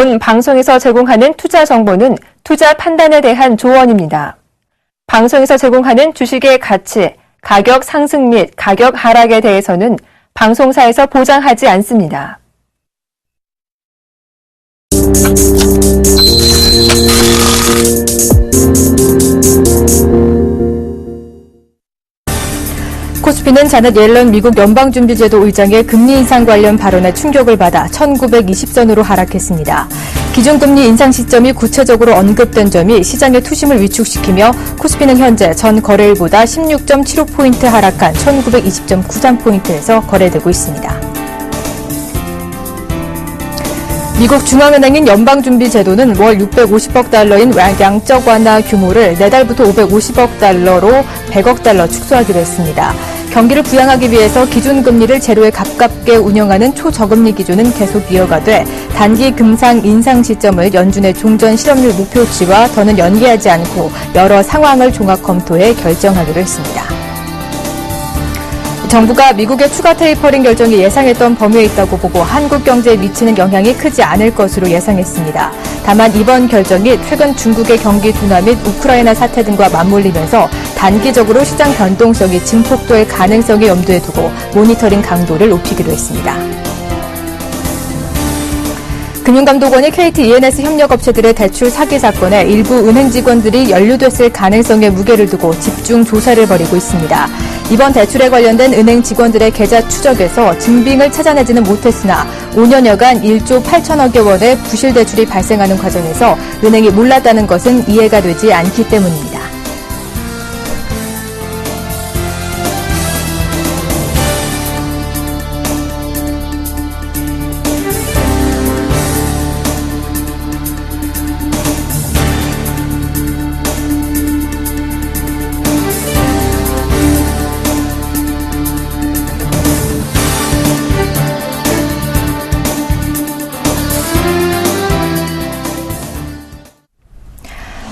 이번 방송에서 제공하는 투자 정보는 투자 판단에 대한 조언입니다. 방송에서 제공하는 주식의 가치, 가격 상승 및 가격 하락에 대해서는 방송사에서 보장하지 않습니다. 코스피는 자넷 옐런 미국 연방준비제도 의장의 금리 인상 관련 발언에 충격을 받아 1920선으로 하락했습니다. 기준금리 인상 시점이 구체적으로 언급된 점이 시장의 투심을 위축시키며 코스피는 현재 전 거래일보다 16.75포인트 하락한 1920.93포인트에서 거래되고 있습니다. 미국 중앙은행인 연방준비제도는 월 650억 달러인 양적 완화 규모를 내달부터 550억 달러로 100억 달러 축소하기로 했습니다. 경기를 부양하기 위해서 기준금리를 제로에 가깝게 운영하는 초저금리 기조는 계속 이어가되 단기 금상 인상 시점을 연준의 종전 실업률 목표치와 더는 연계하지 않고 여러 상황을 종합 검토해 결정하기로 했습니다. 정부가 미국의 추가 테이퍼링 결정이 예상했던 범위에 있다고 보고 한국 경제에 미치는 영향이 크지 않을 것으로 예상했습니다. 다만 이번 결정이 최근 중국의 경기 둔화 및 우크라이나 사태 등과 맞물리면서 단기적으로 시장 변동성이 증폭될 가능성을 염두에 두고 모니터링 강도를 높이기로 했습니다. 금융감독원이 KT E&S 협력업체들의 대출 사기 사건에 일부 은행 직원들이 연루됐을 가능성에 무게를 두고 집중 조사를 벌이고 있습니다. 이번 대출에 관련된 은행 직원들의 계좌 추적에서 증빙을 찾아내지는 못했으나 5년여간 1조 8천억여 원의 부실 대출이 발생하는 과정에서 은행이 몰랐다는 것은 이해가 되지 않기 때문입니다.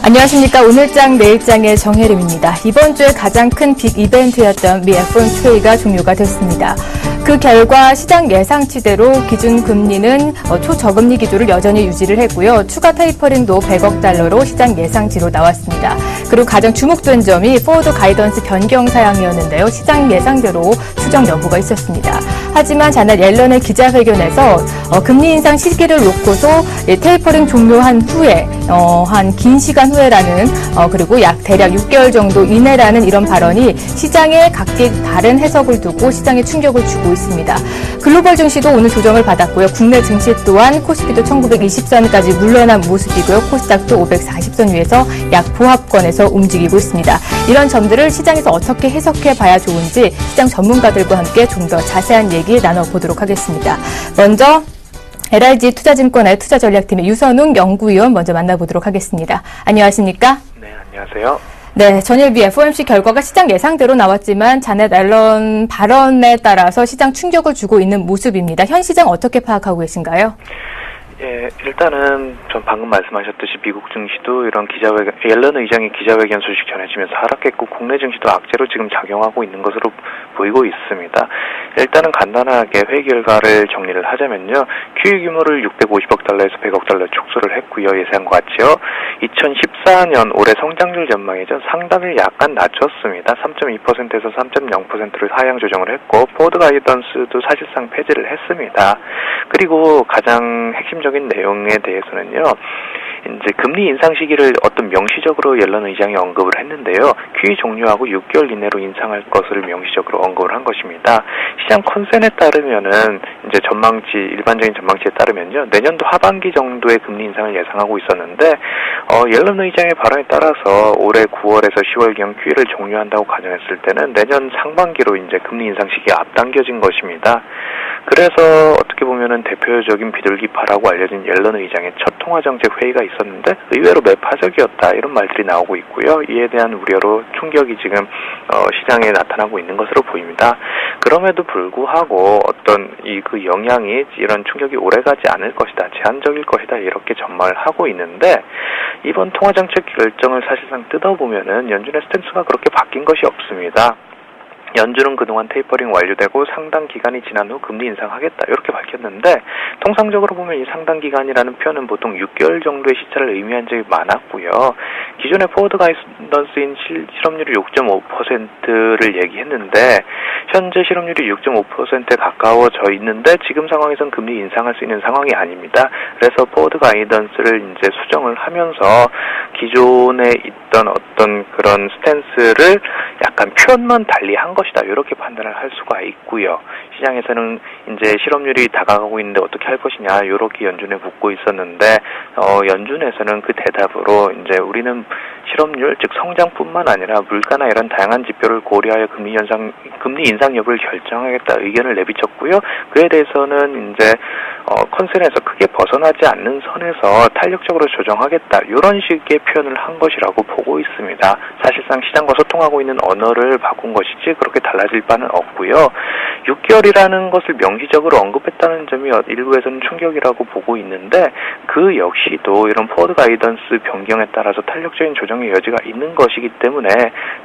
안녕하십니까. 오늘장 내일장의 정혜림입니다. 이번 주에 가장 큰 빅 이벤트였던 미 FOMC가 종료가 됐습니다. 그 결과 시장 예상치대로 기준금리는 초저금리 기조를 여전히 유지를 했고요. 추가 테이퍼링도 100억 달러로 시장 예상치로 나왔습니다. 그리고 가장 주목된 점이 포워드 가이던스 변경 사항이었는데요. 시장 예상대로 추정 여부가 있었습니다. 하지만 자넷 옐런의 기자회견에서 금리 인상 시기를 놓고서 테이퍼링 종료한 후에 한 긴 시간 후에라는 그리고 대략 6개월 정도 이내라는 이런 발언이 시장에 각기 다른 해석을 두고 시장에 충격을 주고 있습니다. 글로벌 증시도 오늘 조정을 받았고요. 국내 증시 또한 코스피도 1920선까지 물러난 모습이고요. 코스닥도 540선 위에서 약 보합권에서 움직이고 있습니다. 이런 점들을 시장에서 어떻게 해석해 봐야 좋은지 시장 전문가들과 함께 좀 더 자세한 얘기 나눠보도록 하겠습니다. 먼저 LRG 투자증권의 투자전략팀의 유선웅 연구위원 먼저 만나보도록 하겠습니다. 안녕하십니까? 네, 안녕하세요. 네, 전일 미 FOMC 결과가 시장 예상대로 나왔지만 자넷 옐런 발언에 따라서 시장 충격을 주고 있는 모습입니다. 현 시장 어떻게 파악하고 계신가요? 예, 일단은 전 방금 말씀하셨듯이 미국 증시도 이런 옐런 의장의 기자회견 소식 전해지면서 하락했고 국내 증시도 악재로 지금 작용하고 있는 것으로 보이고 있습니다. 일단은 간단하게 회의 결과를 정리를 하자면요. QE 규모를 650억 달러에서 100억 달러 축소를 했고요. 예상과 같이요. 2014년 올해 성장률 전망이죠. 상단을 약간 낮췄습니다. 3.2%에서 3.0%를 하향 조정을 했고 포워드 가이던스도 사실상 폐지를 했습니다. 그리고 가장 핵심적인 내용에 대해서는요. 이제 금리 인상 시기를 어떤 명시적으로 옐런 의장이 언급을 했는데요. QE 종료하고 6개월 이내로 인상할 것을 명시적으로 언급을 한 것입니다. 시장 컨센에 따르면은 이제 일반적인 전망치에 따르면요. 내년도 하반기 정도의 금리 인상을 예상하고 있었는데 옐런 의장의 발언에 따라서 올해 9월에서 10월경 QE를 종료한다고 가정했을 때는 내년 상반기로 이제 금리 인상 시기가 앞당겨진 것입니다. 그래서 어떻게 보면은 대표적인 비둘기파라고 알려진 옐런 의장의 첫 통화정책 회의가 있었는데 의외로 매파적이었다 이런 말들이 나오고 있고요. 이에 대한 우려로 충격이 지금 시장에 나타나고 있는 것으로 보입니다. 그럼에도 불구하고 어떤 그 영향이 이런 충격이 오래가지 않을 것이다, 제한적일 것이다 이렇게 전망을 하고 있는데 이번 통화정책 결정을 사실상 뜯어보면은 연준의 스탠스가 그렇게 바뀐 것이 없습니다. 연준은 그동안 테이퍼링 완료되고 상당 기간이 지난 후 금리 인상하겠다 이렇게 밝혔는데 통상적으로 보면 이 상당 기간이라는 표현은 보통 6개월 정도의 시차를 의미한 적이 많았고요. 기존의 포워드 가이던스인 실업률이 6.5%를 얘기했는데 현재 실업률이 6.5%에 가까워져 있는데 지금 상황에선 금리 인상할 수 있는 상황이 아닙니다. 그래서 포워드 가이던스를 이제 수정을 하면서 기존에 있던 어떤 그런 스탠스를 약간 표현만 달리한 것이다 이렇게 판단을 할 수가 있고요. 시장에서는 이제 실업률이 다가가고 있는데 어떻게 할 것이냐 이렇게 연준에 묻고 있었는데 연준에서는 그 대답으로 이제 우리는 실업률 즉 성장뿐만 아니라 물가나 이런 다양한 지표를 고려하여 금리 인상 여부를 결정하겠다 의견을 내비쳤고요. 그에 대해서는 이제 컨센에서 크게 벗어나지 않는 선에서 탄력적으로 조정하겠다 이런 식의 표현을 한 것이라고 보고 있습니다. 사실상 시장과 소통하고 있는 언어를 바꾼 것이지 그렇게 달라질 바는 없고요. 6개월이라는 것을 명시적으로 언급했다는 점이 일부에서는 충격이라고 보고 있는데 그 역시도 이런 포워드 가이던스 변경에 따라서 탄력적인 조정의 여지가 있는 것이기 때문에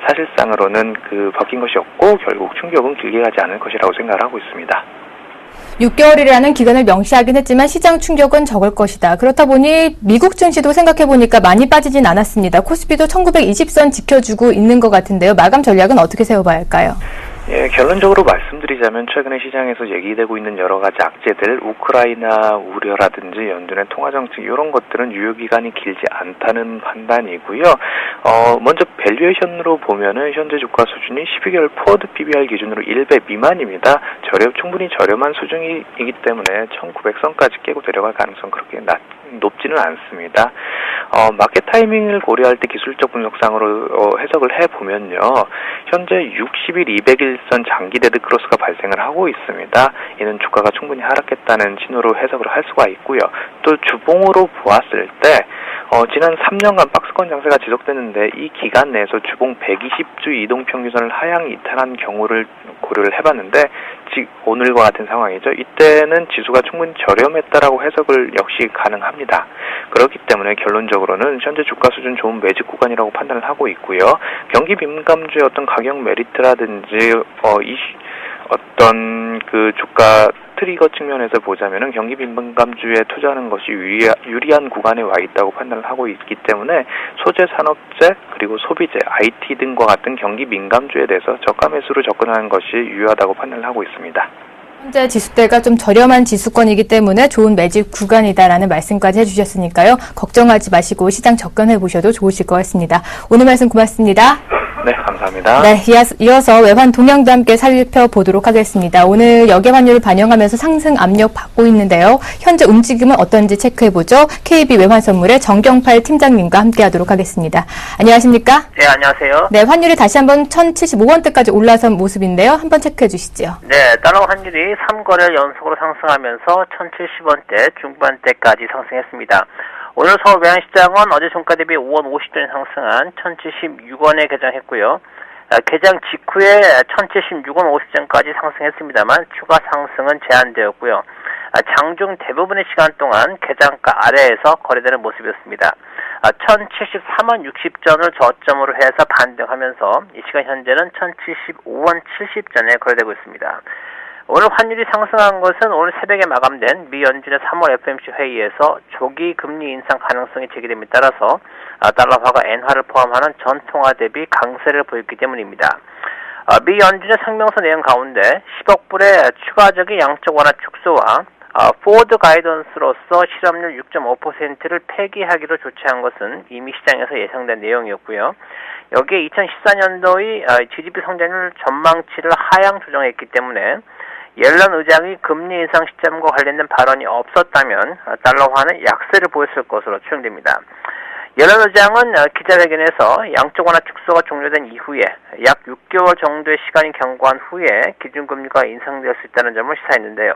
사실상으로는 바뀐 것이 없고 결국 충격은 길게 가지 않을 것이라고 생각을 하고 있습니다. 6개월이라는 기간을 명시하긴 했지만 시장 충격은 적을 것이다. 그렇다 보니 미국 증시도 생각해보니까 많이 빠지진 않았습니다. 코스피도 1920선 지켜주고 있는 것 같은데요. 마감 전략은 어떻게 세워봐야 할까요? 예, 결론적으로 말씀드리자면 최근에 시장에서 얘기되고 있는 여러 가지 악재들, 우크라이나 우려라든지 연준의 통화정책 이런 것들은 유효기간이 길지 않다는 판단이고요. 먼저 밸류에이션으로 보면은 현재 주가 수준이 12개월 포워드 PBR 기준으로 1배 미만입니다. 충분히 저렴한 수준이기 때문에 1900선까지 깨고 내려갈 가능성 그렇게 높지는 않습니다. 마켓 타이밍을 고려할 때 기술적 분석상으로 해석을 해보면요. 현재 60일 200일선 장기 데드크로스가 발생을 하고 있습니다. 이는 주가가 충분히 하락했다는 신호로 해석을 할 수가 있고요. 또 주봉으로 보았을 때 지난 3년간 박스권 장세가 지속됐는데 이 기간 내에서 주봉 120주 이동평균선을 하향 이탈한 경우를 고려를 해봤는데 오늘과 같은 상황이죠. 이때는 지수가 충분히 저렴했다라고 해석을 역시 가능합니다. 그렇기 때문에 결론적으로는 현재 주가 수준 좋은 매집 구간이라고 판단을 하고 있고요. 경기 민감주의 어떤 가격 메리트라든지 어떤 주가 트리거 측면에서 보자면은 경기 민감주에 투자하는 것이 유리한 구간에 와 있다고 판단을 하고 있기 때문에 소재 산업재 그리고 소비재, IT 등과 같은 경기 민감주에 대해서 저가 매수로 접근하는 것이 유효하다고 판단을 하고 있습니다. 현재 지수대가 좀 저렴한 지수권이기 때문에 좋은 매집 구간이다라는 말씀까지 해주셨으니까요. 걱정하지 마시고 시장 접근해 보셔도 좋으실 것 같습니다. 오늘 말씀 고맙습니다. 네, 감사합니다. 네, 이어서 외환 동향도 함께 살펴보도록 하겠습니다. 오늘 역외 환율을 반영하면서 상승 압력 받고 있는데요. 현재 움직임은 어떤지 체크해보죠. KB 외환선물의 정경팔 팀장님과 함께하도록 하겠습니다. 안녕하십니까? 네, 안녕하세요. 네, 환율이 다시 한번 1075원대까지 올라선 모습인데요. 한번 체크해 주시죠. 네, 달러 환율이 3거래일 연속으로 상승하면서 1070원대 중반대까지 상승했습니다. 오늘 서울 외환시장은 어제 종가 대비 5원 50전 상승한 1076원에 개장했고요. 개장 직후에 1076원 50전까지 상승했습니다만 추가 상승은 제한되었고요. 장중 대부분의 시간 동안 개장가 아래에서 거래되는 모습이었습니다. 1073원 60전을 저점으로 해서 반등하면서 이 시간 현재는 1075원 70전에 거래되고 있습니다. 오늘 환율이 상승한 것은 오늘 새벽에 마감된 미 연준의 3월 FOMC 회의에서 조기 금리 인상 가능성이 제기됨에 따라서 달러화가 엔화를 포함하는 전 통화 대비 강세를 보였기 때문입니다. 미 연준의 성명서 내용 가운데 10억 불의 추가적인 양적 완화 축소와 포워드 가이던스로서 실업률 6.5%를 폐기하기로 조치한 것은 이미 시장에서 예상된 내용이었고요. 여기에 2014년도의 GDP 성장률 전망치를 하향 조정했기 때문에 옐런 의장이 금리 인상 시점과 관련된 발언이 없었다면 달러화는 약세를 보였을 것으로 추정됩니다. 옐런 의장은 기자회견에서 양적 완화 축소가 종료된 이후에 약 6개월 정도의 시간이 경과한 후에 기준금리가 인상될 수 있다는 점을 시사했는데요.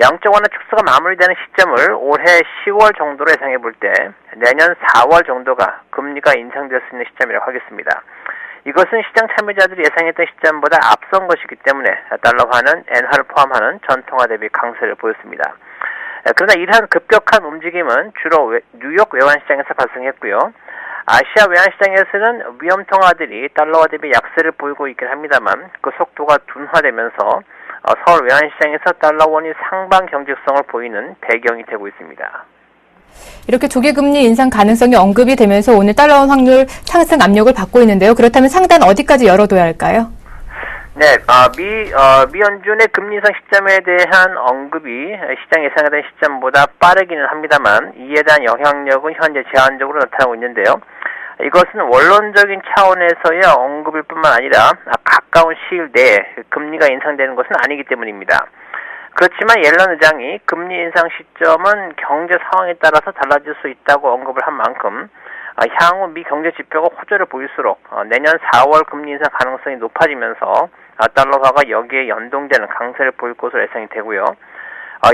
양적 완화 축소가 마무리되는 시점을 올해 10월 정도로 예상해 볼 때 내년 4월 정도가 금리가 인상될 수 있는 시점이라고 하겠습니다. 이것은 시장 참여자들이 예상했던 시점보다 앞선 것이기 때문에 달러화는 엔화를 포함하는 전통화 대비 강세를 보였습니다. 그러나 이러한 급격한 움직임은 주로 뉴욕 외환시장에서 발생했고요. 아시아 외환시장에서는 위험 통화들이 달러화 대비 약세를 보이고 있긴 합니다만 그 속도가 둔화되면서 서울 외환시장에서 달러원이 상방 경직성을 보이는 배경이 되고 있습니다. 이렇게 조기금리 인상 가능성이 언급이 되면서 오늘 달러원 확률 상승 압력을 받고 있는데요. 그렇다면 상단 어디까지 열어둬야 할까요? 네, 미 연준의 금리 인상 시점에 대한 언급이 시장 예상하던 시점보다 빠르기는 합니다만 이에 대한 영향력은 현재 제한적으로 나타나고 있는데요. 이것은 원론적인 차원에서의 언급일 뿐만 아니라 가까운 시일 내에 금리가 인상되는 것은 아니기 때문입니다. 그렇지만 옐런 의장이 금리 인상 시점은 경제 상황에 따라서 달라질 수 있다고 언급을 한 만큼 향후 미 경제 지표가 호조를 보일수록 내년 4월 금리 인상 가능성이 높아지면서 달러화가 여기에 연동되는 강세를 보일 것으로 예상이 되고요.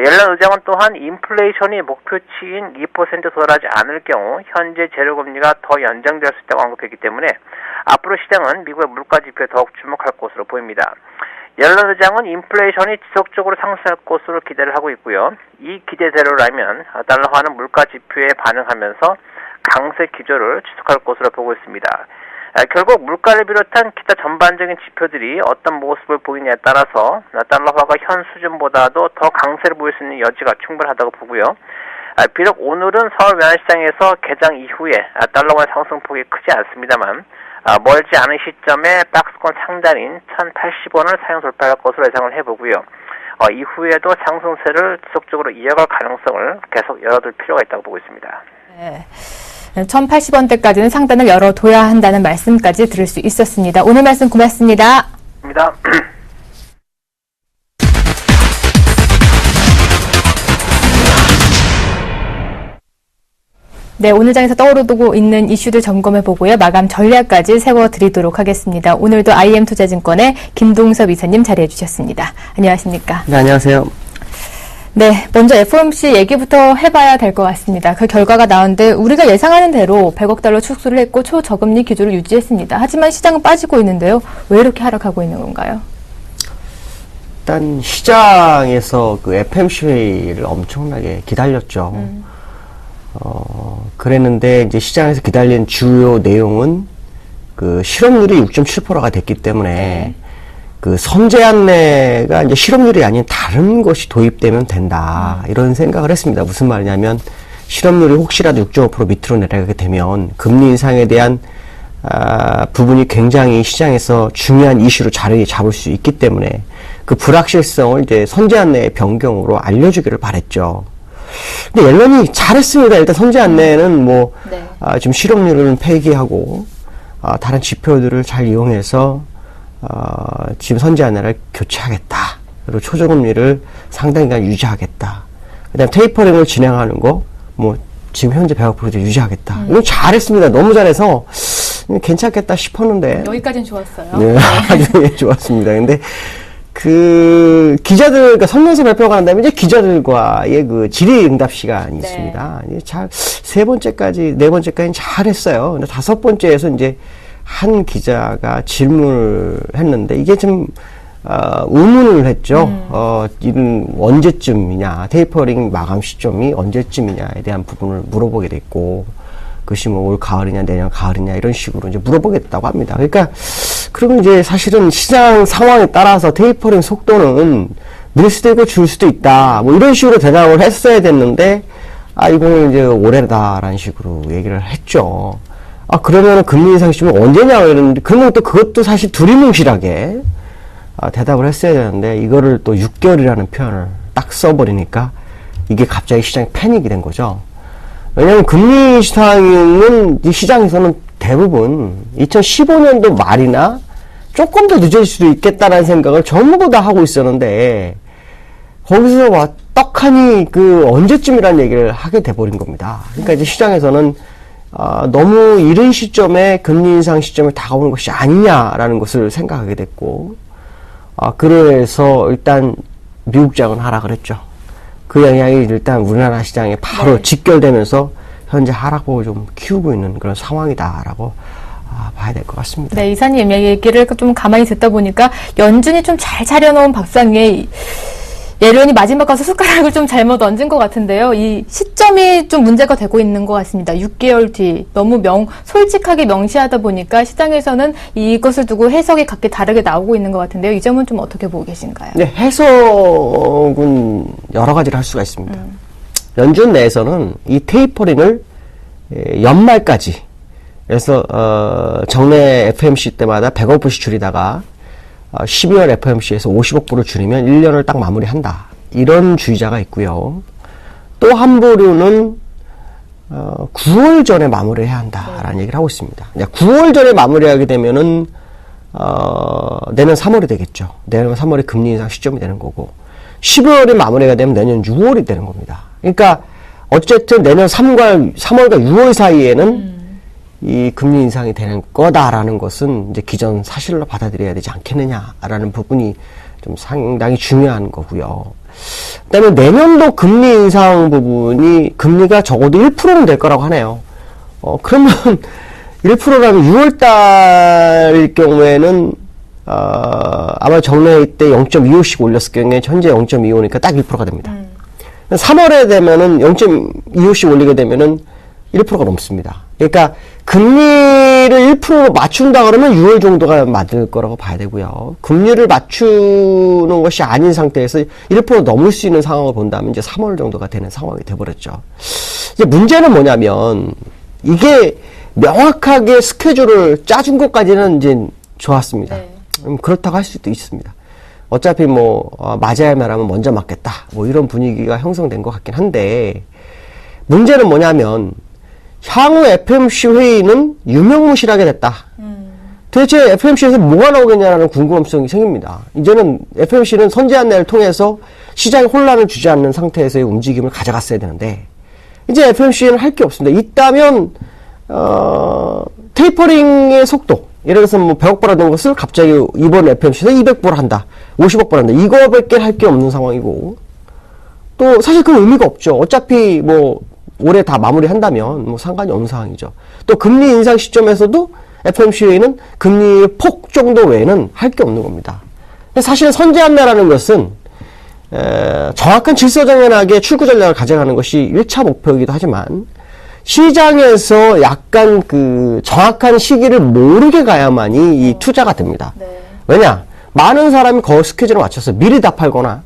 옐런 의장은 또한 인플레이션이 목표치인 2% 도달하지 않을 경우 현재 재료금리가 더 연장될 수 있다고 언급했기 때문에 앞으로 시장은 미국의 물가 지표에 더욱 주목할 것으로 보입니다. 옐런 의장은 인플레이션이 지속적으로 상승할 것으로 기대를 하고 있고요. 이 기대대로라면 달러화는 물가 지표에 반응하면서 강세 기조를 지속할 것으로 보고 있습니다. 결국 물가를 비롯한 기타 전반적인 지표들이 어떤 모습을 보이냐에 따라서 달러화가 현 수준보다도 더 강세를 보일 수 있는 여지가 충분하다고 보고요. 비록 오늘은 서울 외환시장에서 개장 이후에 달러화의 상승폭이 크지 않습니다만 멀지 않은 시점에 박스권 상단인 1080원을 사용 돌파할 것으로 예상을 해보고요. 이후에도 상승세를 지속적으로 이어갈 가능성을 계속 열어둘 필요가 있다고 보고 있습니다. 네. 1080원대까지는 상단을 열어둬야 한다는 말씀까지 들을 수 있었습니다. 오늘 말씀 고맙습니다. 고맙습니다. 네, 오늘 장에서 떠오르고 있는 이슈들 점검해보고요. 마감 전략까지 세워드리도록 하겠습니다. 오늘도 IM투자증권의 김동섭 이사님 자리해주셨습니다. 안녕하십니까? 네, 안녕하세요. 네, 먼저 FOMC 얘기부터 해봐야 될 것 같습니다. 그 결과가 나왔는데 우리가 예상하는 대로 100억 달러 축소를 했고 초저금리 기조를 유지했습니다. 하지만 시장은 빠지고 있는데요. 왜 이렇게 하락하고 있는 건가요? 일단 시장에서 그 FOMC 회의를 엄청나게 기다렸죠. 그랬는데 이제 시장에서 기다린 주요 내용은 그 실업률이 6.7%가 됐기 때문에 그 선제 안내가 이제 실업률이 아닌 다른 것이 도입되면 된다. 이런 생각을 했습니다. 무슨 말이냐면 실업률이 혹시라도 6.5% 밑으로 내려가게 되면 금리 인상에 대한 부분이 굉장히 시장에서 중요한 이슈로 자리 잡을 수 있기 때문에 그 불확실성을 이제 선제 안내의 변경으로 알려주기를 바랬죠. 근데 옐런이 잘했습니다. 일단 선제 안내는 지금 실업률을 폐기하고 다른 지표들을 잘 이용해서 지금 선제 안내를 교체하겠다. 그리고 초저금리를 상당 기간 유지하겠다. 그다음 테이퍼링을 진행하는 거 지금 현재 100% 유지하겠다. 이건 잘했습니다. 너무 잘해서 괜찮겠다 싶었는데 여기까지는 좋았어요. 네, 아주 좋았습니다. 근데 그 기자들, 그러니까 성명서 발표가 난 다음에 이제 기자들과의 그 질의응답 시간이 있습니다. 네 번째까지는 잘했어요. 근데 5번째에서 이제 한 기자가 질문을 했는데 이게 좀 의문을 했죠. 이는 언제쯤이냐, 테이퍼링 마감 시점이 언제쯤이냐에 대한 부분을 물어보게 됐고, 그것이 올 가을이냐, 내년 가을이냐, 이런 식으로 이제 물어보겠다고 합니다. 그러니까, 그러면 이제 사실은 시장 상황에 따라서 테이퍼링 속도는 늘 수도 있고 줄 수도 있다. 이런 식으로 대답을 했어야 됐는데, 이거는 이제 올해다라는 식으로 얘기를 했죠. 그러면은 금리 인상 시점은 언제냐, 이러는데, 그러면 또 그것도 사실 두리뭉실하게, 대답을 했어야 되는데, 이거를 또 6개월이라는 표현을 딱 써버리니까, 이게 갑자기 시장이 패닉이 된 거죠. 왜냐면 금리 인상은 이 시장에서는 대부분 2015년도 말이나 조금 더 늦을 수도 있겠다라는 생각을 전부 다 하고 있었는데, 거기서 떡하니 그 언제쯤이라는 얘기를 하게 돼버린 겁니다. 그러니까 이제 시장에서는 너무 이른 시점에 금리 인상 시점을 다가오는 것이 아니냐라는 것을 생각하게 됐고, 그래서 일단 미국장은 하락을 했죠. 그 영향이 일단 우리나라 시장에 바로 직결되면서 현재 하락폭을 좀 키우고 있는 그런 상황이다라고 봐야 될 것 같습니다. 네, 이사님 얘기를 좀 가만히 듣다 보니까 연준이 좀 잘 차려놓은 밥상 위에 예련이 마지막 가서 숟가락을 좀 잘못 얹은 것 같은데요. 이 시점이 좀 문제가 되고 있는 것 같습니다. 6개월 뒤 너무 솔직하게 명시하다 보니까 시장에서는 이것을 두고 해석이 각기 다르게 나오고 있는 것 같은데요. 이 점은 좀 어떻게 보고 계신가요? 네, 해석은 여러 가지를 할 수가 있습니다. 연준 내에서는 이 테이퍼링을 연말까지, 그래서 정례 FOMC 때마다 100억 불씩 줄이다가 12월 FOMC에서 50억 불을 줄이면 1년을 딱 마무리한다. 이런 주의자가 있고요. 또 한 부류는 9월 전에 마무리해야 한다라는 얘기를 하고 있습니다. 9월 전에 마무리하게 되면은 내년 3월이 되겠죠. 내년 3월이 금리 인상 시점이 되는 거고, 12월이 마무리가 되면 내년 6월이 되는 겁니다. 그러니까 어쨌든 내년 3월과 6월 사이에는 이 금리 인상이 되는 거다라는 것은 이제 기존 사실로 받아들여야 되지 않겠느냐라는 부분이 좀 상당히 중요한 거고요. 그다음에 내년도 금리 인상 부분이 금리가 적어도 1%는 될 거라고 하네요. 그러면 1%라면 6월 달일 경우에는 아마 정례 때 0.25씩 올렸을 경우에 현재 0.25니까 딱 1%가 됩니다. 3월에 되면은 0.25씩 올리게 되면은 1%가 넘습니다. 그러니까 금리를 1%로 맞춘다 그러면 6월 정도가 맞을 거라고 봐야 되고요. 금리를 맞추는 것이 아닌 상태에서 1% 넘을 수 있는 상황을 본다면 이제 3월 정도가 되는 상황이 돼버렸죠. 이제 문제는 뭐냐면 이게 명확하게 스케줄을 짜준 것까지는 이제 좋았습니다. 네. 그렇다고 할 수도 있습니다. 어차피 맞아야 말하면 먼저 맞겠다. 이런 분위기가 형성된 것 같긴 한데, 문제는 뭐냐면 향후 FOMC 회의는 유명무실하게 됐다. 도대체 FOMC에서 뭐가 나오겠냐라는 궁금성이 생깁니다. 이제는 FOMC는 선제 안내를 통해서 시장에 혼란을 주지 않는 상태에서의 움직임을 가져갔어야 되는데, 이제 FOMC는 할 게 없습니다. 있다면 테이퍼링의 속도, 예를 들어서 100억 벌어둔 것을 갑자기 이번 FOMC에서 200불 한다, 50억 벌 한다, 이거밖에 할 게 없는 상황이고, 또 사실 그 의미가 없죠. 어차피 올해 다 마무리한다면 상관이 없는 상황이죠. 또 금리 인상 시점에서도 FOMC에는 금리 폭 정도 외에는 할 게 없는 겁니다. 근데 사실 선제 안내라는 것은 정확한 질서정연하게 출구 전략을 가져가는 것이 1차 목표이기도 하지만, 시장에서 약간 정확한 시기를 모르게 가야만이 이 투자가 됩니다. 네. 왜냐? 많은 사람이 그 스케줄을 맞춰서 미리 다 팔거나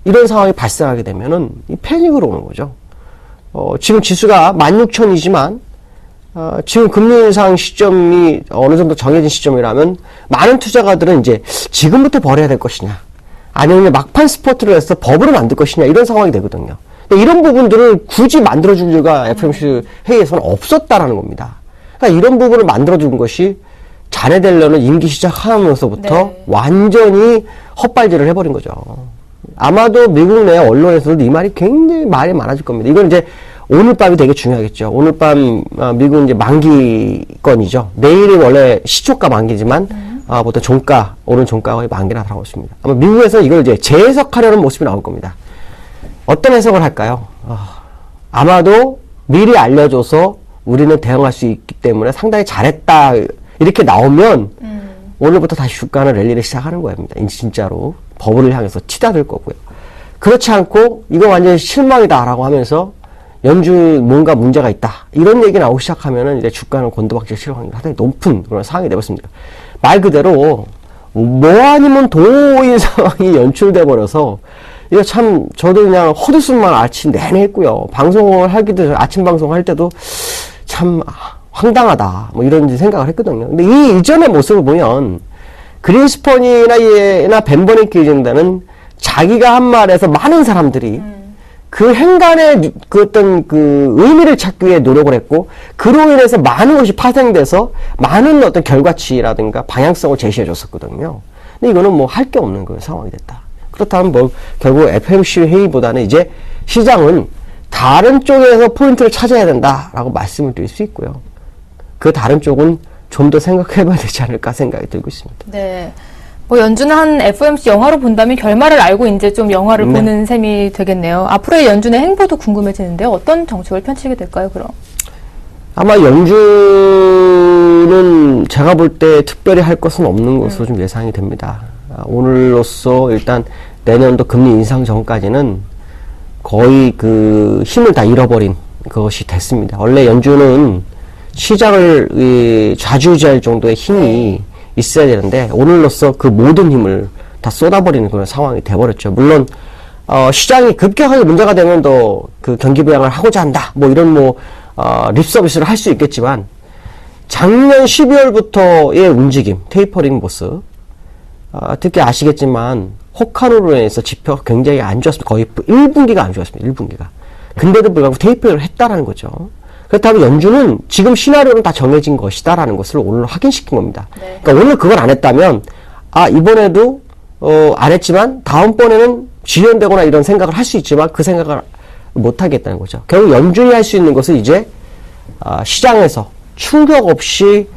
이런 상황이 발생하게 되면은 이 패닉으로 오는 거죠. 지금 지수가 16,000이지만, 지금 금리 인상 시점이 어느 정도 정해진 시점이라면 많은 투자가들은 이제 지금부터 벌여야 될 것이냐, 아니면 막판 스포트를 해서 버블을 만들 것이냐, 이런 상황이 되거든요. 이런 부분들을 굳이 만들어줄 이유가 FOMC 회의에서는 없었다라는 겁니다. 그러니까 이런 부분을 만들어준 것이 자네들 려는 임기 시작하면서부터 네. 완전히 헛발질을 해버린 거죠. 아마도 미국 내 언론에서도 이 말이 굉장히 말이 많아질 겁니다. 이건 이제 오늘 밤이 되게 중요하겠죠. 오늘 밤 미국 이제 만기건이죠. 내일이 원래 시초가 만기지만 보통 종가, 오늘 종가가 만기나 하고 있습니다. 아마 미국에서 이걸 이제 재해석하려는 모습이 나올 겁니다. 어떤 해석을 할까요? 아마도 미리 알려줘서 우리는 대응할 수 있기 때문에 상당히 잘했다, 이렇게 나오면 오늘부터 다시 주가는 랠리를 시작하는 겁니다. 진짜로 버블을 향해서 치닫을 거고요. 그렇지 않고 이거 완전히 실망이다라고 하면서 연준 뭔가 문제가 있다, 이런 얘기 나오기 시작하면은 이제 주가는 곤두박질 칠 확률이 상당히 높은 그런 상황이 되었습니다. 말 그대로 아니면 도인 상황이 연출돼 버려서, 이거 참 저도 그냥 헛웃음만 아침 내내 했고요. 방송을 하기도 전에, 아침 방송할 때도 참 황당하다 이런 생각을 했거든요. 근데 이 이전의 모습을 보면 그린스펀이나 벤 버냉키 의장단은 자기가 한 말에서 많은 사람들이 그 행간의 어떤 의미를 찾기 위해 노력을 했고, 그로 인해서 많은 것이 파생돼서 많은 어떤 결과치라든가 방향성을 제시해 줬었거든요. 근데 이거는 할 게 없는 그런 상황이 됐다. 그렇다면 결국 FOMC 회의보다는 이제 시장은 다른 쪽에서 포인트를 찾아야 된다라고 말씀을 드릴 수 있고요. 그 다른 쪽은 좀 더 생각해 봐야 되지 않을까 생각이 들고 있습니다. 네. 연준은 한 FOMC 영화로 본다면 결말을 알고 이제 좀 영화를 네. 보는 셈이 되겠네요. 앞으로의 연준의 행보도 궁금해지는데요. 어떤 정책을 펼치게 될까요, 그럼? 아마 연준은 제가 볼 때 특별히 할 것은 없는 것으로 좀 예상이 됩니다. 오늘로써 일단 내년도 금리 인상 전까지는 거의 그 힘을 다 잃어버린 것이 됐습니다. 원래 연준은 시장을 좌지우지할 정도의 힘이 있어야 되는데 오늘로써 그 모든 힘을 다 쏟아버리는 그런 상황이 돼버렸죠. 물론 시장이 급격하게 문제가 되면 더 그 경기 부양을 하고자 한다. 뭐 이런 립 서비스를 할 수 있겠지만 작년 12월부터의 움직임, 테이퍼링 모습, 특히 아시겠지만 호카노로 인해서 지표가 굉장히 안 좋았습니다. 거의 1분기가 안 좋았습니다. 1분기가. 근데도 불구하고 테이퍼링을 했다라는 거죠. 그렇다면 연준은 지금 시나리오는 다 정해진 것이다라는 것을 오늘 확인시킨 겁니다. 네. 그러니까 오늘 그걸 안 했다면 이번에도 안 했지만 다음번에는 지연되거나 이런 생각을 할 수 있지만 그 생각을 못 하겠다는 거죠. 결국 연준이 할 수 있는 것은 이제 시장에서 충격 없이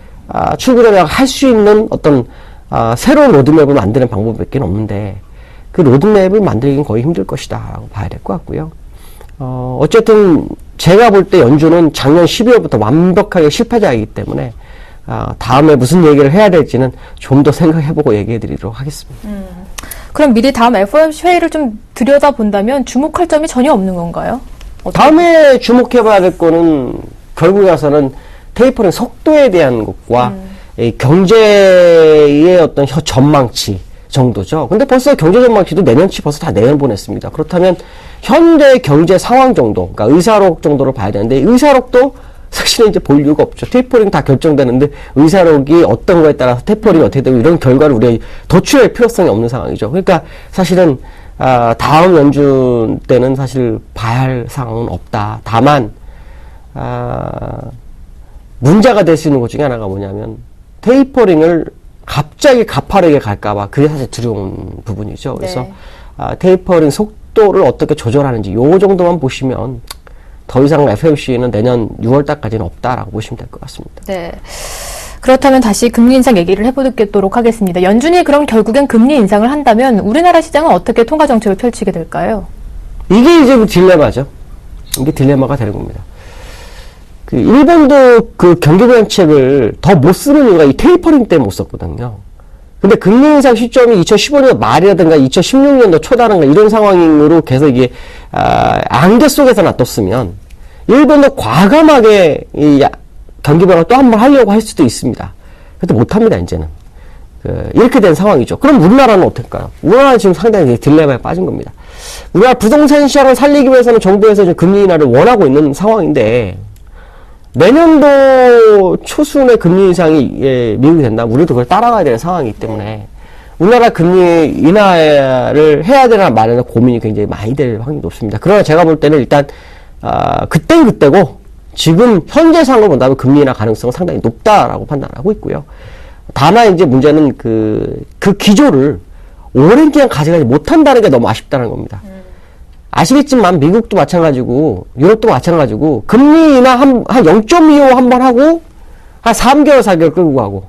출구를 할 수 있는 어떤 새로운 로드맵을 만드는 방법밖에 없는데 그 로드맵을 만들기는 거의 힘들 것이다 라고 봐야 될 것 같고요. 어쨌든 제가 볼 때 연준은 작년 12월부터 완벽하게 실패자이기 때문에 다음에 무슨 얘기를 해야 될지는 좀 더 생각해보고 얘기해 드리도록 하겠습니다. 그럼 미리 다음 FOMC 회의를 좀 들여다본다면 주목할 점이 전혀 없는 건가요? 다음에 주목해봐야 될 거는 결국에 와서는 테이퍼링 속도에 대한 것과 이 경제의 어떤 전망치 정도죠. 근데 벌써 경제 전망치도 내년치 벌써 다 내보냈습니다. 그렇다면 현재 경제 상황 정도, 그러니까 의사록 정도를 봐야 되는데 의사록도 사실은 이제 볼 이유가 없죠. 테이퍼링 다 결정되는데 의사록이 어떤 거에 따라서 테이퍼링이 어떻게 되고 이런 결과를 우리가 도출할 필요성이 없는 상황이죠. 그러니까 사실은 다음 연준 때는 사실 봐야 할 상황은 없다. 다만 문제가 될 수 있는 것 중에 하나가 뭐냐면 테이퍼링을 갑자기 가파르게 갈까봐 그게 사실 두려운 부분이죠. 그래서 네. 테이퍼링 속도를 어떻게 조절하는지 요 정도만 보시면 더 이상 FOMC는 내년 6월달까지는 없다라고 보시면 될 것 같습니다. 네. 그렇다면 다시 금리 인상 얘기를 해보도록 하겠습니다. 연준이 그럼 결국엔 금리 인상을 한다면 우리나라 시장은 어떻게 통화 정책을 펼치게 될까요? 이게 이제 딜레마죠. 이게 딜레마가 되는 겁니다. 일본도 그 경기 부양책을 더 못 쓰는 이유가 이 테이퍼링 때문에 못 썼거든요. 근데 금리 인상 시점이 2015년 말이라든가 2016년도 초다든가 이런 상황으로 계속 이게 안개 속에서 놔뒀으면 일본도 과감하게 이 경기 부양을 또 한 번 하려고 할 수도 있습니다. 근데 못합니다 이제는. 이렇게 된 상황이죠. 그럼 우리나라는 어떨까요? 우리나라는 지금 상당히 딜레마에 빠진 겁니다. 우리나라 부동산 시장을 살리기 위해서는 정부에서 지금 금리 인하를 원하고 있는 상황인데 내년도 초순에 금리 인상이 미국이 된다면 우리도 그걸 따라가야 되는 상황이기 때문에 우리나라 금리 인하를 해야 되나 말이나 고민이 굉장히 많이 될 확률이 높습니다. 그러나 제가 볼 때는 일단 그때는 그때고 지금 현재 상황을 본다면 금리 인하 가능성은 상당히 높다라고 판단하고 있고요. 다만 이제 문제는 그 기조를 오랜 기간 가져가지 못한다는 게 너무 아쉽다는 겁니다. 아시겠지만 미국도 마찬가지고 유럽도 마찬가지고 금리 인하 한 0.25 한 번 하고 한 3개월 4개월 끌고 가고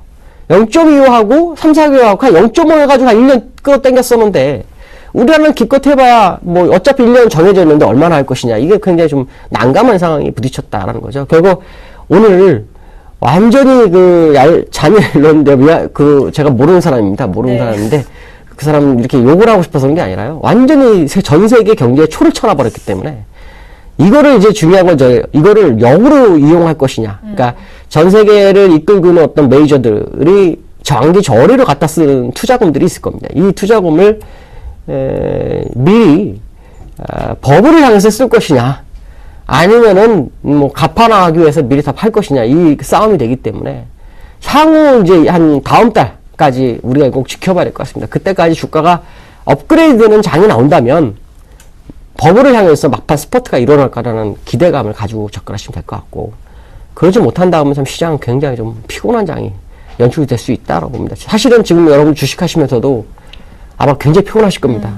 0.25 하고 3, 4개월 하고 한 0.5 해가지고 한 1년 끌어당겼었는데 우리나라는 기껏 해봐야 뭐 어차피 1년 정해져 있는데 얼마나 할 것이냐 이게 굉장히 좀 난감한 상황이 부딪혔다라는 거죠. 결국 오늘 완전히 잔인했는데 제가 모르는 사람입니다. 모르는 사람인데 그 사람 이렇게 욕을 하고 싶어서 그런 게 아니라요. 완전히 전 세계 경제에 초를 쳐놔버렸기 때문에 이거를 이제 중요한 건 이거를 역으로 이용할 것이냐. 그러니까 전 세계를 이끌고 있는 어떤 메이저들이 장기 저리로 갖다 쓰는 투자금들이 있을 겁니다. 이 투자금을 미리 버블을 향해서 쓸 것이냐. 아니면은 뭐 갚아나가기 위해서 미리 다 팔 것이냐. 이 싸움이 되기 때문에 향후 이제 한 다음 달까지 우리가 꼭 지켜봐야 될 것 같습니다. 그때까지 주가가 업그레이드되는 장이 나온다면 버블을 향해서 막판 스포트가 일어날 거라는 기대감을 가지고 접근하시면 될 것 같고 그러지 못한다면 참 시장은 굉장히 좀 피곤한 장이 연출이 될 수 있다고 봅니다. 사실은 지금 여러분 주식하시면서도 아마 굉장히 피곤하실 겁니다.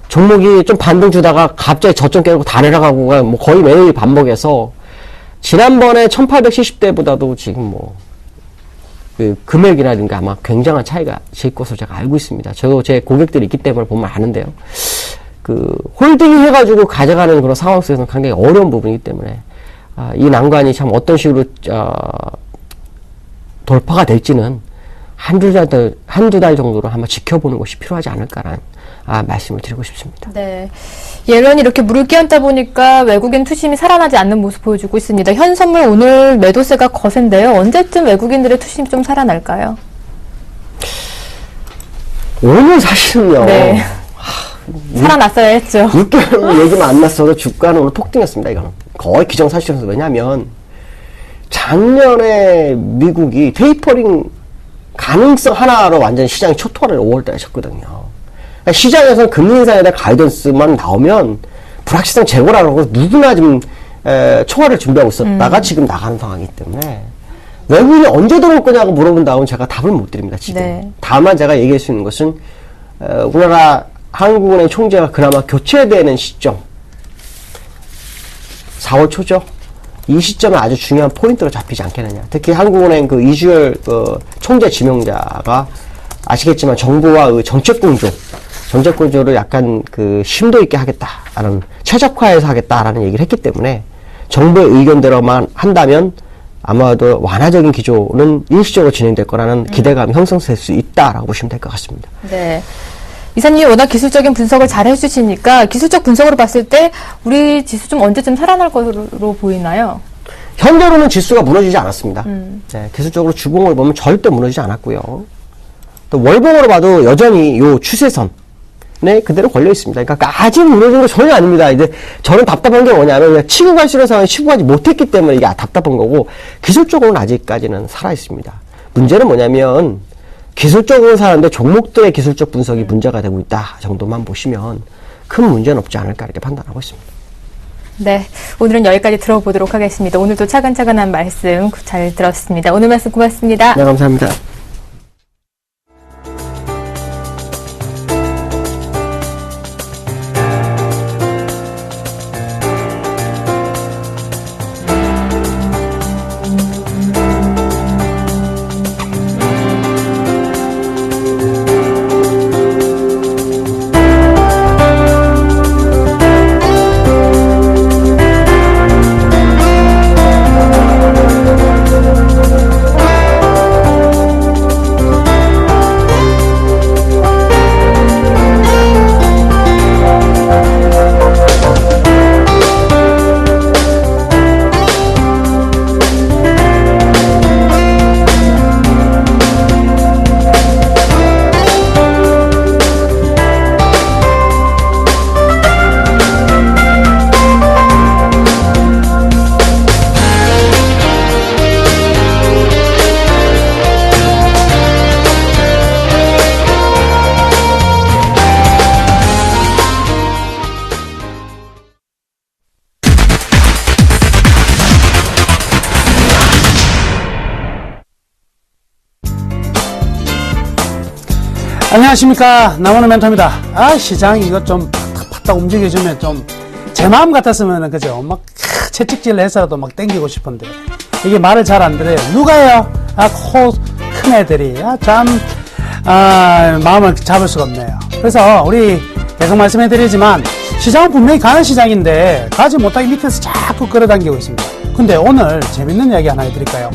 종목이 좀 반등 주다가 갑자기 저점 깨고 다 내려가고 뭐 거의 매일 반복해서 지난번에 1870대보다도 지금 그 금액이라든가 아마 굉장한 차이가 질 것으로 제가 알고 있습니다. 저도 제 고객들이 있기 때문에 보면 아는데요. 홀딩 해가지고 가져가는 그런 상황 속에서는 굉장히 어려운 부분이기 때문에, 이 난관이 참 어떤 식으로, 돌파가 될지는 한두 달 정도로 한번 지켜보는 것이 필요하지 않을까라는 말씀을 드리고 싶습니다. 네. 옐런이 이렇게 물을 끼얹다 보니까 외국인 투심이 살아나지 않는 모습 보여주고 있습니다. 현 선물 오늘 매도세가 거센데요. 언제쯤 외국인들의 투심이 좀 살아날까요? 오늘 사실은요. 네. 살아났어야 했죠. 6개월 얘기만 안 났어도 주가는 오늘 폭등했습니다. 이거는 거의 기정사실에서. 왜냐하면 작년에 미국이 테이퍼링 가능성 하나로 완전 시장이 초토화를 5월달에 쳤거든요. 그러니까 시장에서는 금리 인상에 대한 가이던스만 나오면 불확실성 제거라고 누구나 지금 초과를 준비하고 있었다가 지금 나가는 상황이기 때문에 외국인이 언제 들어올 거냐고 물어본다면 제가 답을 못 드립니다. 지금. 네. 다만 제가 얘기할 수 있는 것은 우리나라 한국은행 총재가 그나마 교체되는 시점 4월 초죠. 이 시점에 아주 중요한 포인트로 잡히지 않겠느냐. 특히 한국은행 그 이주열 총재 지명자가 아시겠지만 정부와 정책 공조를 약간 그 심도 있게 하겠다라는, 최적화해서 하겠다라는 얘기를 했기 때문에 정부의 의견대로만 한다면 아마도 완화적인 기조는 일시적으로 진행될 거라는 기대감이 형성될 수 있다라고 보시면 될 것 같습니다. 네. 이사님이 워낙 기술적인 분석을 잘 해주시니까 기술적 분석으로 봤을 때 우리 지수 좀 언제쯤 살아날 것으로 보이나요? 현재로는 지수가 무너지지 않았습니다. 네, 기술적으로 주봉을 보면 절대 무너지지 않았고요. 또 월봉으로 봐도 여전히 요 추세선에 그대로 걸려 있습니다. 그러니까 아직 무너진 거 전혀 아닙니다. 이제 저는 답답한 게 뭐냐면 그냥 치고 갈 수 있는 상황에 치고 가지 못했기 때문에 이게 답답한 거고, 기술적으로는 아직까지는 살아 있습니다. 문제는 뭐냐면 기술적으로 사는데 종목들의 기술적 분석이 문제가 되고 있다 정도만 보시면 큰 문제는 없지 않을까 이렇게 판단하고 있습니다. 네, 오늘은 여기까지 들어보도록 하겠습니다. 오늘도 차근차근한 말씀 잘 들었습니다. 오늘 말씀 고맙습니다. 네, 감사합니다. 안녕하십니까, 나무는 멘토입니다. 시장이 이거 좀 팍팍팍 움직여주면 좀 제 마음 같았으면 그죠, 막 채찍질을 해서라도 막 땡기고 싶은데 이게 말을 잘 안 들어요. 누가요? 코 큰 애들이 마음을 잡을 수가 없네요. 그래서 우리 계속 말씀해드리지만 시장은 분명히 가는 시장인데 가지 못하게 밑에서 자꾸 끌어당기고 있습니다. 근데 오늘 재밌는 이야기 하나 해드릴까요?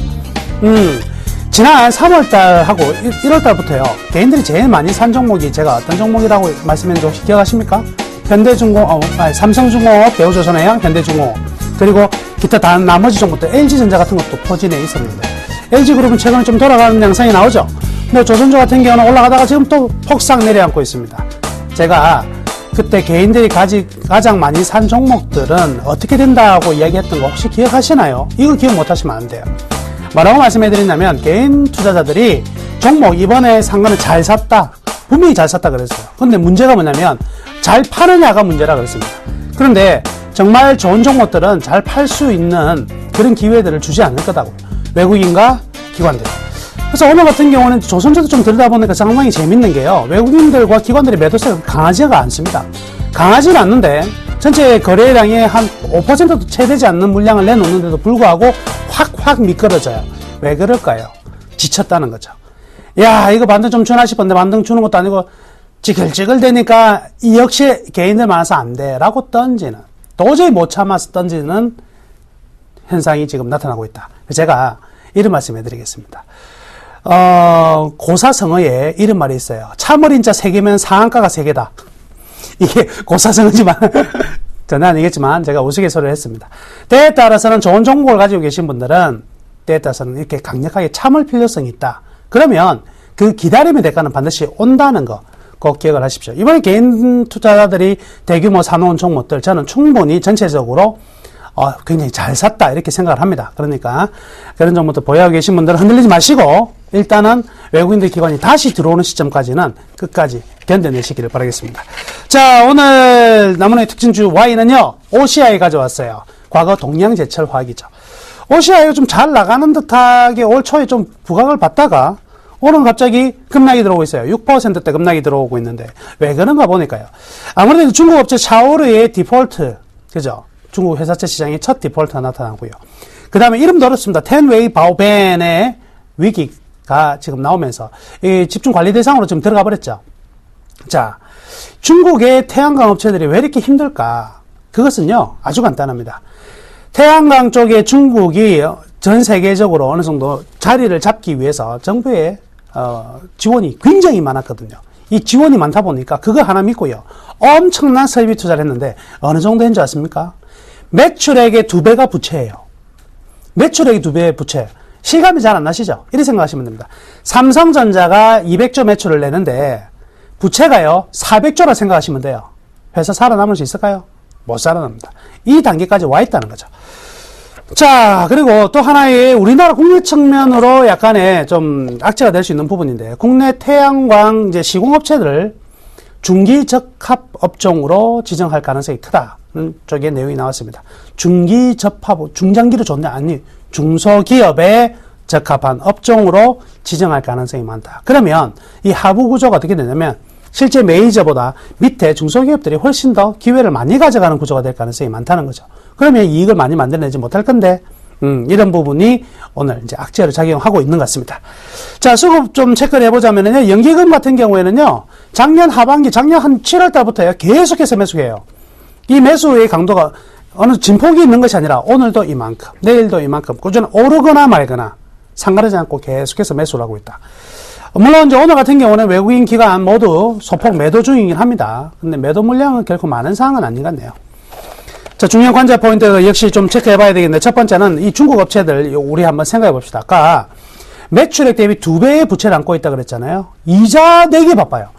지난 3월달하고 1월달부터요, 개인들이 제일 많이 산 종목이 제가 어떤 종목이라고 말씀했는지 혹시 기억하십니까? 삼성중공업, 대우조선해양, 현대중공업, 그리고 기타 다른 나머지 종목들, LG전자 같은 것도 포진해 있었는데, LG그룹은 최근에 좀 돌아가는 양상이 나오죠? 근데 조선주 같은 경우는 올라가다가 지금 또 폭삭 내려앉고 있습니다. 제가 그때 개인들이 가장 많이 산 종목들은 어떻게 된다고 이야기했던 거 혹시 기억하시나요? 이거 기억 못하시면 안 돼요. 뭐라고 말씀해드리냐면, 개인 투자자들이 종목 이번에 산 거는 잘 샀다, 분명히 잘 샀다 그랬어요. 근데 문제가 뭐냐면 잘 파느냐가 문제라 그랬습니다. 그런데 정말 좋은 종목들은 잘 팔 수 있는 그런 기회들을 주지 않을 거다고요, 외국인과 기관들. 그래서 오늘 같은 경우는 조선주도 좀 들여다보니까 상당히 재밌는 게요, 외국인들과 기관들의 매도세가 강하지가 않습니다. 강하지는 않는데 전체 거래량이 한 5%도 채 되지 않는 물량을 내놓는데도 불구하고 확 미끄러져요. 왜 그럴까요? 지쳤다는 거죠. 야, 이거 반등 좀 주나 싶었는데 반등 주는 것도 아니고 찌글찌글 되니까 이 역시 개인들 많아서 안 돼 라고 던지는, 도저히 못 참아서 던지는 현상이 지금 나타나고 있다. 제가 이런 말씀 해드리겠습니다. 고사성어에 이런 말이 있어요. 참을인자 3개면 상한가가 3개다. 이게 고사성이지만 전혀 아니겠지만 제가 우스갯소리를 했습니다. 때에 따라서는 좋은 정보를 가지고 계신 분들은 때에 따라서는 이렇게 강력하게 참을 필요성이 있다. 그러면 그 기다림의 대가는 반드시 온다는 거 꼭 기억을 하십시오. 이번에 개인 투자자들이 대규모 사놓은 종목들 저는 충분히 전체적으로 굉장히 잘 샀다 이렇게 생각을 합니다. 그러니까 그런 종목들 보유하고 계신 분들은 흔들리지 마시고 일단은 외국인들 기관이 다시 들어오는 시점까지는 끝까지 견뎌내시기를 바라겠습니다. 자, 오늘 나무의 특징주 Y는요, OCI 가져왔어요. 과거 동양제철화학이죠. OCI가 좀 잘 나가는 듯하게 올 초에 좀 부각을 받다가 오늘 갑자기 급락이 들어오고 있어요. 6%대 급락이 들어오고 있는데 왜 그런가 보니까요. 아무래도 중국 업체 샤오르의 디폴트, 그죠? 중국 회사채 시장의 첫 디폴트가 나타나고요. 그 다음에 이름도 어렵습니다. 텐웨이 바오벤의 위기가 지금 나오면서 이 집중 관리 대상으로 지금 들어가 버렸죠. 자, 중국의 태양광 업체들이 왜 이렇게 힘들까? 그것은요, 아주 간단합니다. 태양광 쪽에 중국이 전 세계적으로 어느 정도 자리를 잡기 위해서 정부의 지원이 굉장히 많았거든요. 이 지원이 많다 보니까 그거 하나 믿고요. 엄청난 설비 투자를 했는데 어느 정도 했는지 아십니까? 매출액의 2배가 부채예요. 매출액의 2배의 부채. 실감이 잘 안 나시죠? 이렇게 생각하시면 됩니다. 삼성전자가 200조 매출을 내는데 부채가요 400조라 생각하시면 돼요. 회사 살아남을 수 있을까요? 못 살아납니다. 이 단계까지 와 있다는 거죠. 자, 그리고 또 하나의 우리나라 국내 측면으로 약간의 좀 악재가 될 수 있는 부분인데, 국내 태양광 이제 시공업체들을 중기 적합 업종으로 지정할 가능성이 크다는 쪽의 내용이 나왔습니다. 중기 접합, 중장기로 좋네, 아니, 중소기업에 적합한 업종으로 지정할 가능성이 많다. 그러면 이 하부 구조가 어떻게 되냐면, 실제 메이저보다 밑에 중소기업들이 훨씬 더 기회를 많이 가져가는 구조가 될 가능성이 많다는 거죠. 그러면 이익을 많이 만들어내지 못할 건데, 이런 부분이 오늘 이제 악재로 작용하고 있는 것 같습니다. 자, 수급 좀 체크를 해보자면요. 연기금 같은 경우에는요, 작년 하반기, 작년 한 7월 달부터요, 계속해서 매수해요. 이 매수의 강도가 어느 진폭이 있는 것이 아니라 오늘도 이만큼, 내일도 이만큼, 꾸준히 오르거나 말거나 상관하지 않고 계속해서 매수를 하고 있다. 물론 이제 오늘 같은 경우는 외국인 기관 모두 소폭 매도 중이긴 합니다. 근데 매도 물량은 결코 많은 상황은 아닌 것 같네요. 자, 중요한 관전 포인트 역시 좀 체크해 봐야 되겠는데, 첫 번째는 이 중국 업체들 우리 한번 생각해 봅시다. 아까 매출액 대비 2배의 부채를 안고 있다 그랬잖아요. 이자 내기 바빠요.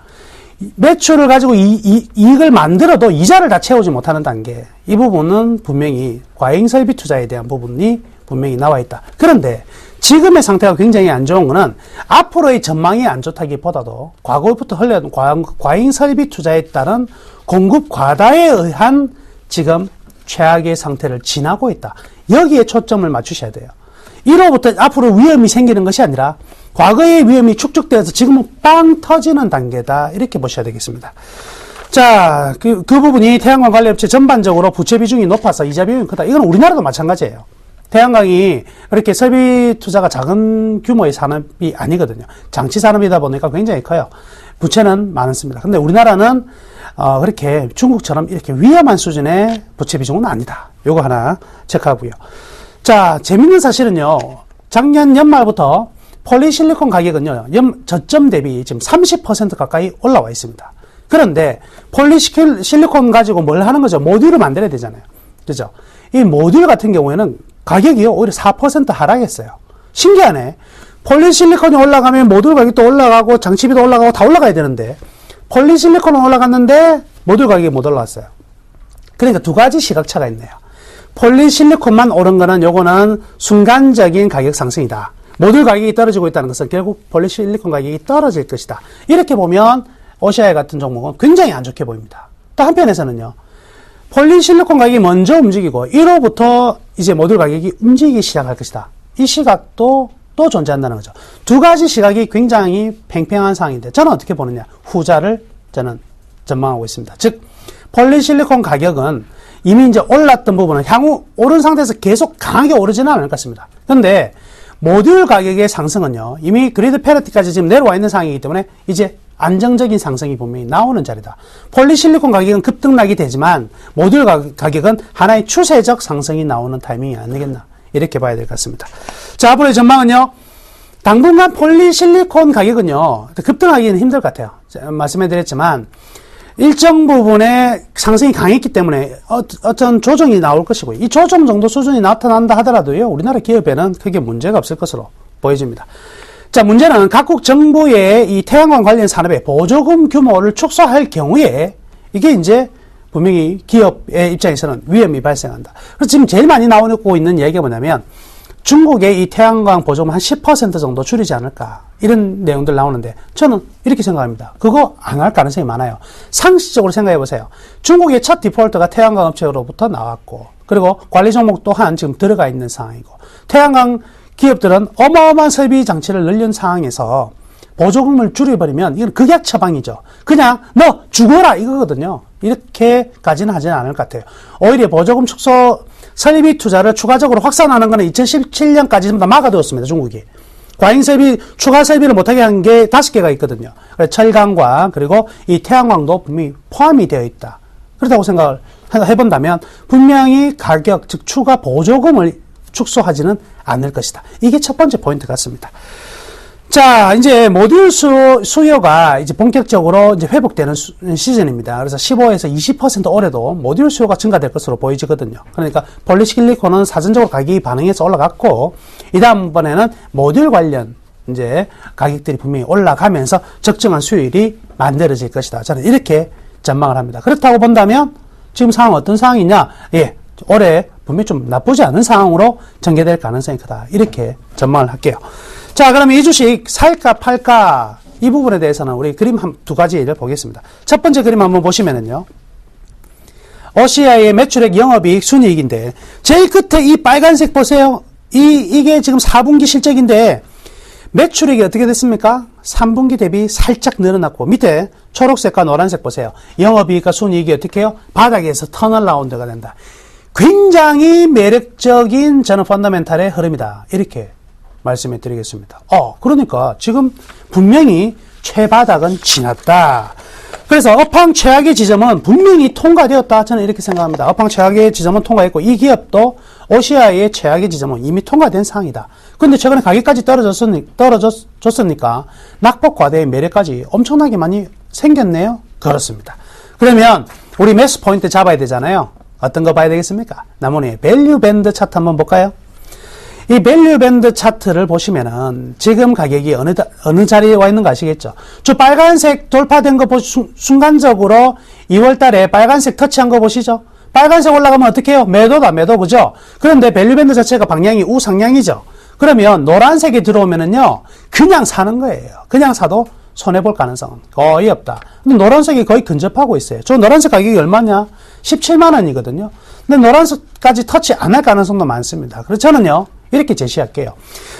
매출을 가지고 이익을 만들어도 이자를 다 채우지 못하는 단계. 이 부분은 분명히 과잉 설비 투자에 대한 부분이 분명히 나와 있다. 그런데 지금의 상태가 굉장히 안 좋은 거는 앞으로의 전망이 안 좋다기보다도 과거부터 흘러온 과잉 설비 투자에 따른 공급 과다에 의한 지금 최악의 상태를 지나고 있다. 여기에 초점을 맞추셔야 돼요. 이로부터 앞으로 위험이 생기는 것이 아니라 과거의 위험이 축적되어서 지금은 빵 터지는 단계다. 이렇게 보셔야 되겠습니다. 자, 그 부분이 태양광 관리업체 전반적으로 부채 비중이 높아서 이자 비용이 크다. 이건 우리나라도 마찬가지예요. 태양광이 그렇게 설비 투자가 작은 규모의 산업이 아니거든요. 장치 산업이다 보니까 굉장히 커요. 부채는 많습니다. 근데 우리나라는 그렇게 중국처럼 이렇게 위험한 수준의 부채 비중은 아니다. 요거 하나 체크하고요. 자, 재밌는 사실은요. 작년 연말부터 폴리실리콘 가격은요. 저점 대비 지금 30% 가까이 올라와 있습니다. 그런데 폴리실리콘 가지고 뭘 하는 거죠? 모듈을 만들어야 되잖아요. 그죠? 이 모듈 같은 경우에는 가격이요. 오히려 4% 하락했어요. 신기하네. 폴리실리콘이 올라가면 모듈 가격도 올라가고 장치비도 올라가고 다 올라가야 되는데 폴리실리콘은 올라갔는데 모듈 가격이 못 올라왔어요. 그러니까 두 가지 시각차가 있네요. 폴리실리콘만 오른 거는 요거는 순간적인 가격 상승이다. 모듈 가격이 떨어지고 있다는 것은 결국 폴리실리콘 가격이 떨어질 것이다. 이렇게 보면 OCI 같은 종목은 굉장히 안 좋게 보입니다. 또 한편에서는요. 폴리실리콘 가격이 먼저 움직이고 1호부터 이제 모듈 가격이 움직이기 시작할 것이다. 이 시각도 또 존재한다는 거죠. 두 가지 시각이 굉장히 팽팽한 상황인데 저는 어떻게 보느냐. 후자를 저는 전망하고 있습니다. 즉 폴리실리콘 가격은 이미 이제 올랐던 부분은 향후 오른 상태에서 계속 강하게 오르지는 않을 것 같습니다. 그런데 모듈 가격의 상승은요. 이미 그리드 패러티까지 지금 내려와 있는 상황이기 때문에 이제 안정적인 상승이 분명히 나오는 자리다. 폴리실리콘 가격은 급등락이 되지만 모듈 가격은 하나의 추세적 상승이 나오는 타이밍이 아니겠나. 이렇게 봐야 될 것 같습니다. 자, 앞으로의 전망은요. 당분간 폴리실리콘 가격은요. 급등하기는 힘들 것 같아요. 말씀해드렸지만 일정 부분에 상승이 강했기 때문에 어떤 조정이 나올 것이고요. 이 조정 정도 수준이 나타난다 하더라도요, 우리나라 기업에는 크게 문제가 없을 것으로 보여집니다. 자, 문제는 각국 정부의 이 태양광 관련 산업의 보조금 규모를 축소할 경우에 이게 이제 분명히 기업의 입장에서는 위험이 발생한다. 그래서 지금 제일 많이 나오고 있는 얘기가 뭐냐면 중국의 이 태양광 보조금 한 10% 정도 줄이지 않을까, 이런 내용들 나오는데 저는 이렇게 생각합니다. 그거 안 할 가능성이 많아요. 상식적으로 생각해 보세요. 중국의 첫 디폴트가 태양광 업체로부터 나왔고, 그리고 관리 종목 또한 지금 들어가 있는 상황이고, 태양광 기업들은 어마어마한 설비 장치를 늘린 상황에서 보조금을 줄여버리면 이건 극약 처방이죠. 그냥 너 죽어라 이거거든요. 이렇게까지는 하지는 않을 것 같아요. 오히려 보조금 축소 설비 투자를 추가적으로 확산하는 것은 2017년까지 전부 다 막아두었습니다. 중국이. 과잉 설비, 추가 설비를 못하게 한 게 5개가 있거든요. 철강과 그리고 이 태양광도 분명히 포함이 되어 있다. 그렇다고 생각을 해본다면 분명히 가격, 즉 추가 보조금을 축소하지는 않을 것이다. 이게 첫 번째 포인트 같습니다. 자, 이제 모듈 수요가 이제 본격적으로 이제 회복되는 시즌입니다. 그래서 15에서 20% 올해도 모듈 수요가 증가될 것으로 보이지거든요. 그러니까 폴리실리콘은 사전적으로 가격이 반응해서 올라갔고, 이 다음번에는 모듈 관련 이제 가격들이 분명히 올라가면서 적정한 수율이 만들어질 것이다. 저는 이렇게 전망을 합니다. 그렇다고 본다면 지금 상황 어떤 상황이냐? 예, 올해 분명히 좀 나쁘지 않은 상황으로 전개될 가능성이 크다. 이렇게 전망을 할게요. 자, 그러면 이 주식 살까 팔까, 이 부분에 대해서는 우리 그림 두 가지를 보겠습니다. 첫 번째 그림 한번 보시면은요, OCI의 매출액, 영업이익, 순이익인데 제일 끝에 이 빨간색 보세요. 이게 지금 4분기 실적인데 매출액이 어떻게 됐습니까? 3분기 대비 살짝 늘어났고, 밑에 초록색과 노란색 보세요. 영업이익과 순이익이 어떻게 해요? 바닥에서 턴어라운드가 된다. 굉장히 매력적인 저는 펀더멘탈의 흐름이다. 이렇게 말씀해 드리겠습니다. 그러니까 지금 분명히 최바닥은 지났다. 그래서 업황 최악의 지점은 분명히 통과되었다. 저는 이렇게 생각합니다. 업황 최악의 지점은 통과했고, 이 기업도 OCI의 최악의 지점은 이미 통과된 상황이다. 근데 최근에 가격까지 떨어졌으니까 낙폭 과대의 매력까지 엄청나게 많이 생겼네요. 그렇습니다. 그러면 우리 매수 포인트 잡아야 되잖아요. 어떤 거 봐야 되겠습니까? 나머지 밸류 밴드 차트 한번 볼까요? 이 밸류 밴드 차트를 보시면은 지금 가격이 어느 자리에 와 있는 거 아시겠죠? 저 빨간색 돌파된 거 순간적으로 2월 달에 빨간색 터치한 거 보시죠? 빨간색 올라가면 어떻게 해요? 매도다, 매도, 그죠? 그런데 밸류 밴드 자체가 방향이 우상향이죠? 그러면 노란색이 들어오면은요, 그냥 사는 거예요. 그냥 사도 손해볼 가능성은 거의 없다. 근데 노란색이 거의 근접하고 있어요. 저 노란색 가격이 얼마냐? 17만 원이거든요. 근데 노란색까지 터치 안 할 가능성도 많습니다. 그래서 저는요, 이렇게 제시할게요.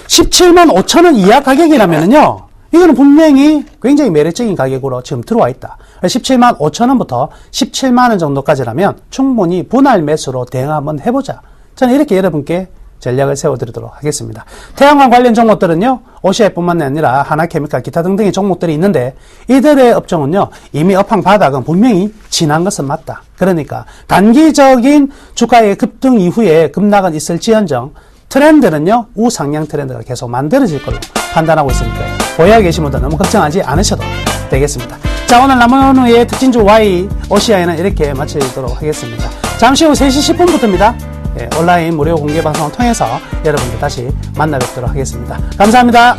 17만 5천 원 이하 가격이라면은요, 이거는 분명히 굉장히 매력적인 가격으로 지금 들어와 있다. 17만 5천 원부터 17만 원 정도까지라면 충분히 분할 매수로 대응 한번 해보자. 저는 이렇게 여러분께 전략을 세워드리도록 하겠습니다. 태양광 관련 종목들은요, OCI뿐만 아니라 하나케미칼, 기타 등등의 종목들이 있는데, 이들의 업종은요, 이미 업황 바닥은 분명히 지난 것은 맞다. 그러니까 단기적인 주가의 급등 이후에 급락은 있을지언정 트렌드는요, 우상향 트렌드가 계속 만들어질 걸로 판단하고 있으니까요. 보유하고 계신 분들 너무 걱정하지 않으셔도 되겠습니다. 자, 오늘 남은 후에 특징주 Y, OCI는 이렇게 마치도록 하겠습니다. 잠시 후 3시 10분부터입니다. 온라인 무료 공개 방송을 통해서 여러분들 다시 만나 뵙도록 하겠습니다. 감사합니다.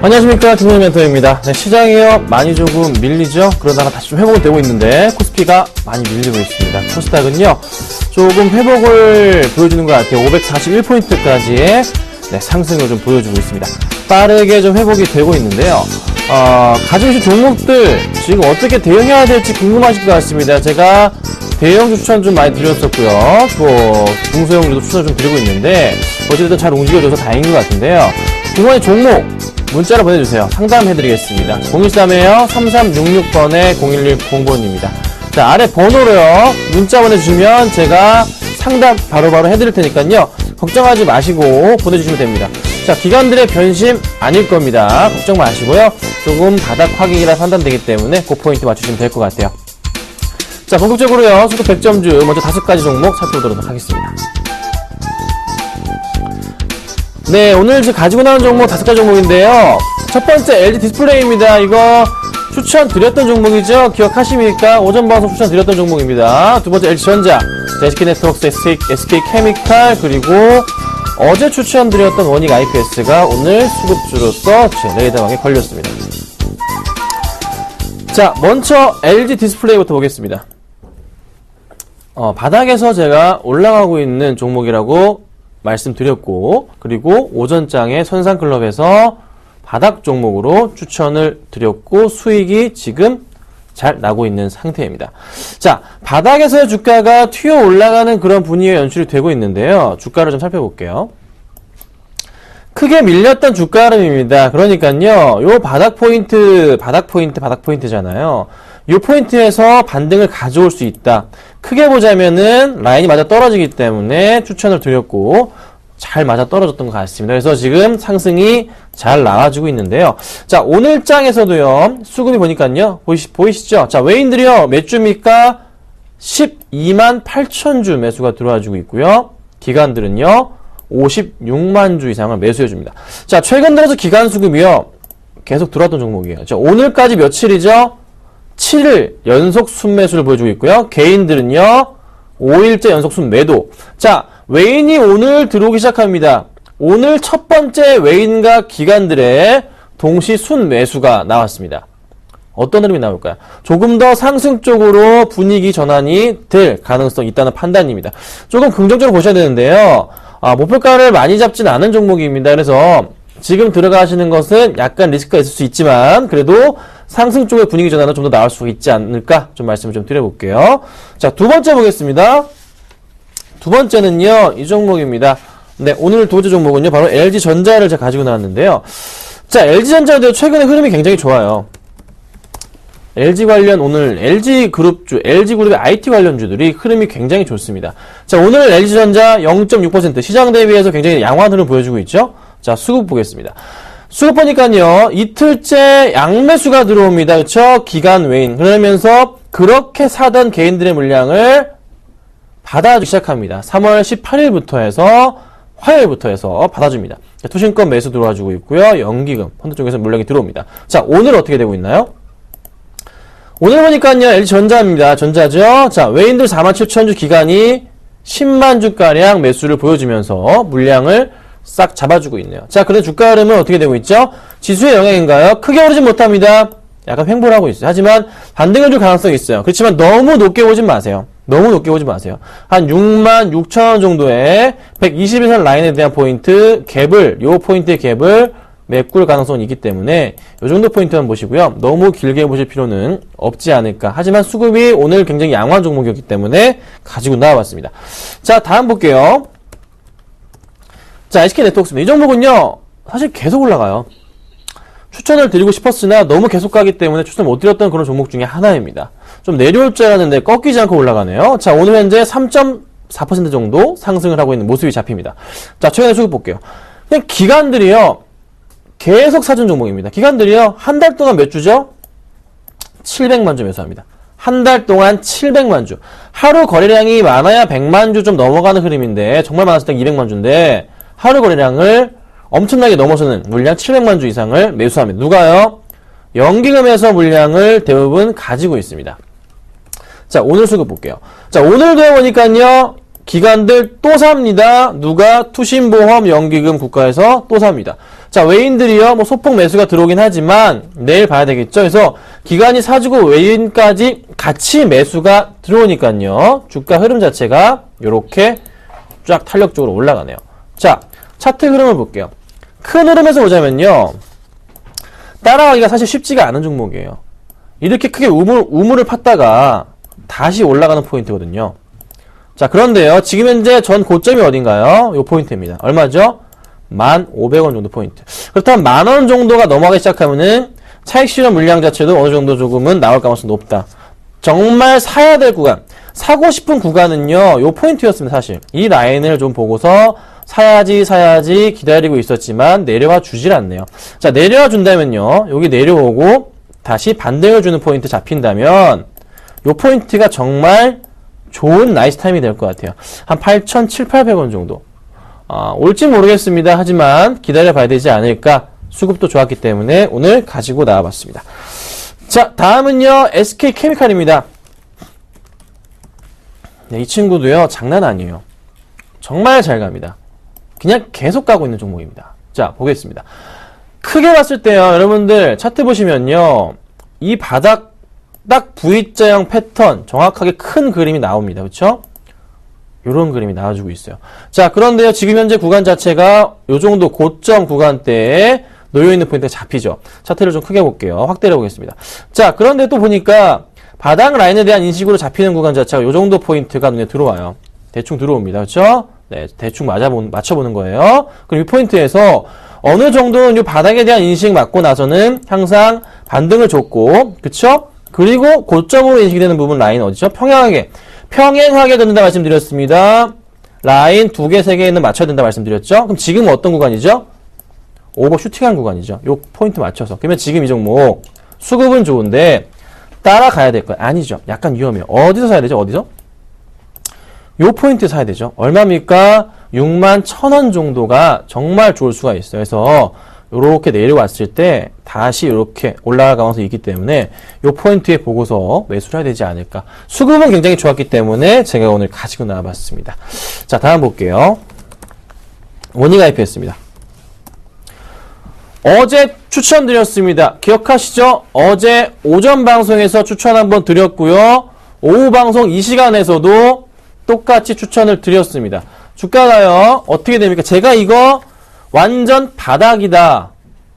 안녕하십니까, 김현우 멘토입니다. 네, 시장이요 많이 조금 밀리죠. 그러다가 다시 좀 회복은 되고 있는데 코스피가 많이 밀리고 있습니다. 코스닥은요 조금 회복을 보여주는 것 같아요. 541포인트까지의 상승을 좀 보여주고 있습니다. 빠르게 좀 회복이 되고 있는데요. 가지고 계신 종목들 지금 어떻게 대응해야 될지 궁금하실 것 같습니다. 제가 대형주 추천 좀 많이 드렸었고요. 또 중소형주도 추천을 좀 드리고 있는데 어쨌든 잘 움직여줘서 다행인 것 같은데요. 궁금한 종목 문자로 보내주세요. 상담해드리겠습니다. 013에요 3366번에 0110번입니다. 자, 아래 번호로요 문자 보내주시면 제가 상담 바로바로 해드릴 테니까요 걱정하지 마시고 보내주시면 됩니다. 자, 기관들의 변심 아닐 겁니다. 걱정 마시고요. 조금 바닥 확인이라 판단되기 때문에 그 포인트 맞추시면 될 것 같아요. 자, 본격적으로요 수급 100점주 먼저 5가지 종목 살펴보도록 하겠습니다. 네, 오늘 지금 가지고 나온 종목 5가지 종목인데요. 첫 번째 LG 디스플레이입니다. 이거 추천드렸던 종목이죠. 기억하십니까? 오전 방송 추천드렸던 종목입니다. 두 번째 LG전자, SK네트워크스, SK케미칼, 그리고 어제 추천드렸던 원익 IPS가 오늘 수급주로서 제 레이더망에 걸렸습니다. 자, 먼저 LG 디스플레이부터 보겠습니다. 바닥에서 제가 올라가고 있는 종목이라고 말씀드렸고, 그리고 오전장에 선상클럽에서 바닥 종목으로 추천을 드렸고 수익이 지금 잘 나고 있는 상태입니다. 자, 바닥에서의 주가가 튀어 올라가는 그런 분위기가 연출이 되고 있는데요. 주가를 좀 살펴볼게요. 크게 밀렸던 주가 흐름입니다. 그러니까요, 요 바닥 포인트잖아요. 요 포인트에서 반등을 가져올 수 있다. 크게 보자면은 라인이 맞아 떨어지기 때문에 추천을 드렸고 잘 맞아 떨어졌던 것 같습니다. 그래서 지금 상승이 잘 나와주고 있는데요. 자, 오늘 장에서도요 수급이 보니까요 보이시죠? 자, 외인들이요 몇 주입니까? 12만 8천 주 매수가 들어와주고 있고요. 기관들은요 56만 주 이상을 매수해줍니다. 자, 최근 들어서 기관 수급이요 계속 들어왔던 종목이에요. 자, 오늘까지 며칠이죠? 7일 연속 순매수를 보여주고 있고요. 개인들은요 5일째 연속 순매도. 자, 외인이 오늘 들어오기 시작합니다. 오늘 첫 번째 외인과 기관들의 동시 순매수가 나왔습니다. 어떤 흐름이 나올까요? 조금 더 상승 쪽으로 분위기 전환이 될 가능성이 있다는 판단입니다. 조금 긍정적으로 보셔야 되는데요. 목표가를 많이 잡진 않은 종목입니다. 그래서 지금 들어가시는 것은 약간 리스크가 있을 수 있지만 그래도 상승 쪽의 분위기 전환은 좀 더 나올 수 있지 않을까 좀 말씀을 좀 드려볼게요. 자, 두 번째 보겠습니다. 두 번째는요 이 종목입니다. 네, 오늘 두 번째 종목은요 바로 LG전자를 제가 가지고 나왔는데요. 자, LG전자도 최근에 흐름이 굉장히 좋아요. LG 관련 오늘 LG그룹의 IT 관련주들이 흐름이 굉장히 좋습니다. 자, 오늘 LG전자 0.6% 시장 대비해서 굉장히 양호한 흐름 보여주고 있죠. 자, 수급 보겠습니다. 수급 보니까요 이틀째 양매수가 들어옵니다. 그렇죠? 기관 외인. 그러면서 그렇게 사던 개인들의 물량을 받아주기 시작합니다. 3월 18일부터 해서 화요일부터 해서 받아줍니다. 투신권 매수 들어와주고 있고요. 연기금 펀드 쪽에서 물량이 들어옵니다. 자, 오늘 어떻게 되고 있나요? 오늘 보니까요 LG전자입니다. 전자죠. 자, 외인들 47,000주 기간이 10만 주가량 매수를 보여주면서 물량을 싹 잡아주고 있네요. 자, 그래서 주가 흐름은 어떻게 되고 있죠? 지수의 영향인가요? 크게 오르진 못합니다. 약간 횡보를 하고 있어요. 하지만 반등을 줄 가능성이 있어요. 그렇지만 너무 높게 오진 마세요. 너무 높게 오지 마세요. 한 6만 6천 원 정도의 121선 라인에 대한 포인트 갭을, 요 포인트의 갭을 메꿀 가능성이 있기 때문에 요 정도 포인트만 보시고요. 너무 길게 보실 필요는 없지 않을까. 하지만 수급이 오늘 굉장히 양호한 종목이었기 때문에 가지고 나와봤습니다. 자, 다음 볼게요. 자, SK네트워크스입니다. 이 종목은요 사실 계속 올라가요. 추천을 드리고 싶었으나 너무 계속 가기 때문에 추천을 못 드렸던 그런 종목 중에 하나입니다. 좀 내려올 줄 알았는데 꺾이지 않고 올라가네요. 자, 오늘 현재 3.4% 정도 상승을 하고 있는 모습이 잡힙니다. 자, 최근에 수급 볼게요. 그냥 기관들이요 계속 사준 종목입니다. 기관들이요 한 달 동안 몇 주죠? 700만 주 매수합니다. 한 달 동안 700만 주. 하루 거래량이 많아야 100만 주 좀 넘어가는 흐름인데 정말 많았을 때 200만 주인데 하루 거래량을 엄청나게 넘어서는 물량 700만 주 이상을 매수합니다. 누가요? 연기금에서 물량을 대부분 가지고 있습니다. 자, 오늘 수급 볼게요. 자, 오늘도 보니까요 기관들 또 삽니다. 누가? 투신보험 연기금 국가에서 또 삽니다. 자, 외인들이요, 뭐 소폭 매수가 들어오긴 하지만 내일 봐야 되겠죠. 그래서 기관이 사주고 외인까지 같이 매수가 들어오니까요. 주가 흐름 자체가 이렇게 쫙 탄력적으로 올라가네요. 자, 차트 흐름을 볼게요. 큰 흐름에서 보자면요. 따라가기가 사실 쉽지가 않은 종목이에요. 이렇게 크게 우물을 팠다가 다시 올라가는 포인트거든요. 자, 그런데요. 지금 현재 전 고점이 어딘가요? 요 포인트입니다. 얼마죠? 1,500원 정도 포인트. 그렇다면 10,000원 정도가 넘어가기 시작하면은 차익 실현 물량 자체도 어느 정도 조금은 나올 가능성이 높다. 정말 사야 될 구간, 사고 싶은 구간은요, 요 포인트였습니다, 사실. 이 라인을 좀 보고서 사야지 기다리고 있었지만 내려와 주질 않네요. 자, 내려와 준다면요, 여기 내려오고 다시 반등을 주는 포인트 잡힌다면 요 포인트가 정말 좋은 나이스 타임이 될 것 같아요. 한 8,700~800원 정도. 올진 모르겠습니다. 하지만 기다려봐야 되지 않을까. 수급도 좋았기 때문에 오늘 가지고 나와봤습니다. 자, 다음은요, SK케미칼입니다. 네, 이 친구도요, 장난 아니에요. 정말 잘 갑니다. 그냥 계속 가고 있는 종목입니다. 자, 보겠습니다. 크게 봤을 때요, 여러분들 차트 보시면요, 이 바닥 딱 V자형 패턴 정확하게 큰 그림이 나옵니다. 그렇죠? 요런 그림이 나와주고 있어요. 자, 그런데요, 지금 현재 구간 자체가 요 정도 고점 구간대에 놓여있는 포인트가 잡히죠. 차트를 좀 크게 볼게요. 확대해 보겠습니다. 자, 그런데 또 보니까 바닥 라인에 대한 인식으로 잡히는 구간 자체가 요 정도 포인트가 눈에 들어와요. 대충 들어옵니다. 그렇죠? 네, 대충 맞춰보는 거예요. 그럼 이 포인트에서 어느 정도는 이 바닥에 대한 인식 맞고 나서는 항상 반등을 줬고, 그쵸? 그리고 고점으로 인식이 되는 부분 라인 어디죠? 평행하게 된다 말씀드렸습니다. 라인 2개, 3개는 맞춰야 된다 말씀드렸죠? 그럼 지금 어떤 구간이죠? 오버슈팅한 구간이죠. 요 포인트 맞춰서. 그러면 지금 이 종목 수급은 좋은데 따라가야 될 거예요. 아니죠. 약간 위험해요. 어디서 사야 되죠? 어디서? 요 포인트 사야 되죠. 얼마입니까? 61,000원 정도가 정말 좋을 수가 있어요. 그래서 요렇게 내려왔을 때 다시 이렇게 올라갈 가능성이 있기 때문에 요 포인트에 보고서 매수를 해야 되지 않을까. 수급은 굉장히 좋았기 때문에 제가 오늘 가지고 나와봤습니다. 자, 다음 볼게요. 원희가입했습니다. 어제 추천드렸습니다. 기억하시죠? 어제 오전 방송에서 추천 한번 드렸고요. 오후 방송 이 시간에서도 똑같이 추천을 드렸습니다. 주가가요, 어떻게 됩니까? 제가 이거 완전 바닥이다.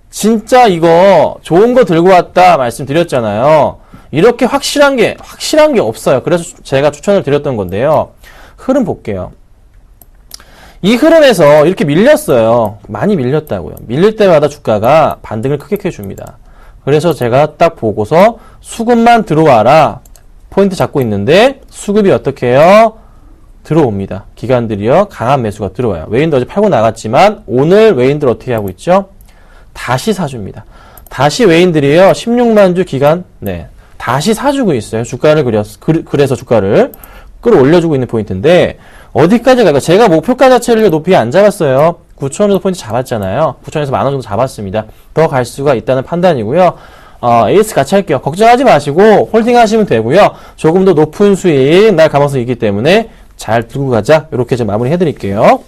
진짜 이거 좋은 거 들고 왔다 말씀드렸잖아요. 이렇게 확실한 게 없어요. 그래서 제가 추천을 드렸던 건데요. 흐름 볼게요. 이 흐름에서 이렇게 밀렸어요. 많이 밀렸다고요. 밀릴 때마다 주가가 반등을 크게 해줍니다. 그래서 제가 딱 보고서 수급만 들어와라. 포인트 잡고 있는데 수급이 어떻게 해요? 들어옵니다. 기관들이요, 강한 매수가 들어와요. 외인들 어제 팔고 나갔지만 오늘 외인들 어떻게 하고 있죠? 다시 사줍니다. 다시 외인들이요, 16만 주 기간, 네, 다시 사주고 있어요. 그래서 주가를 끌어올려주고 있는 포인트인데 어디까지 갈까? 제가 목표가 자체를 높이 안 잡았어요. 9,000원에서 포인트 잡았잖아요. 9,000원에서 10,000원 정도 잡았습니다. 더 갈 수가 있다는 판단이고요. AS 같이 할게요. 걱정하지 마시고 홀딩 하시면 되고요. 조금 더 높은 수익 날 가능성이 있기 때문에 잘 들고 가자. 이렇게 좀 마무리 해드릴게요.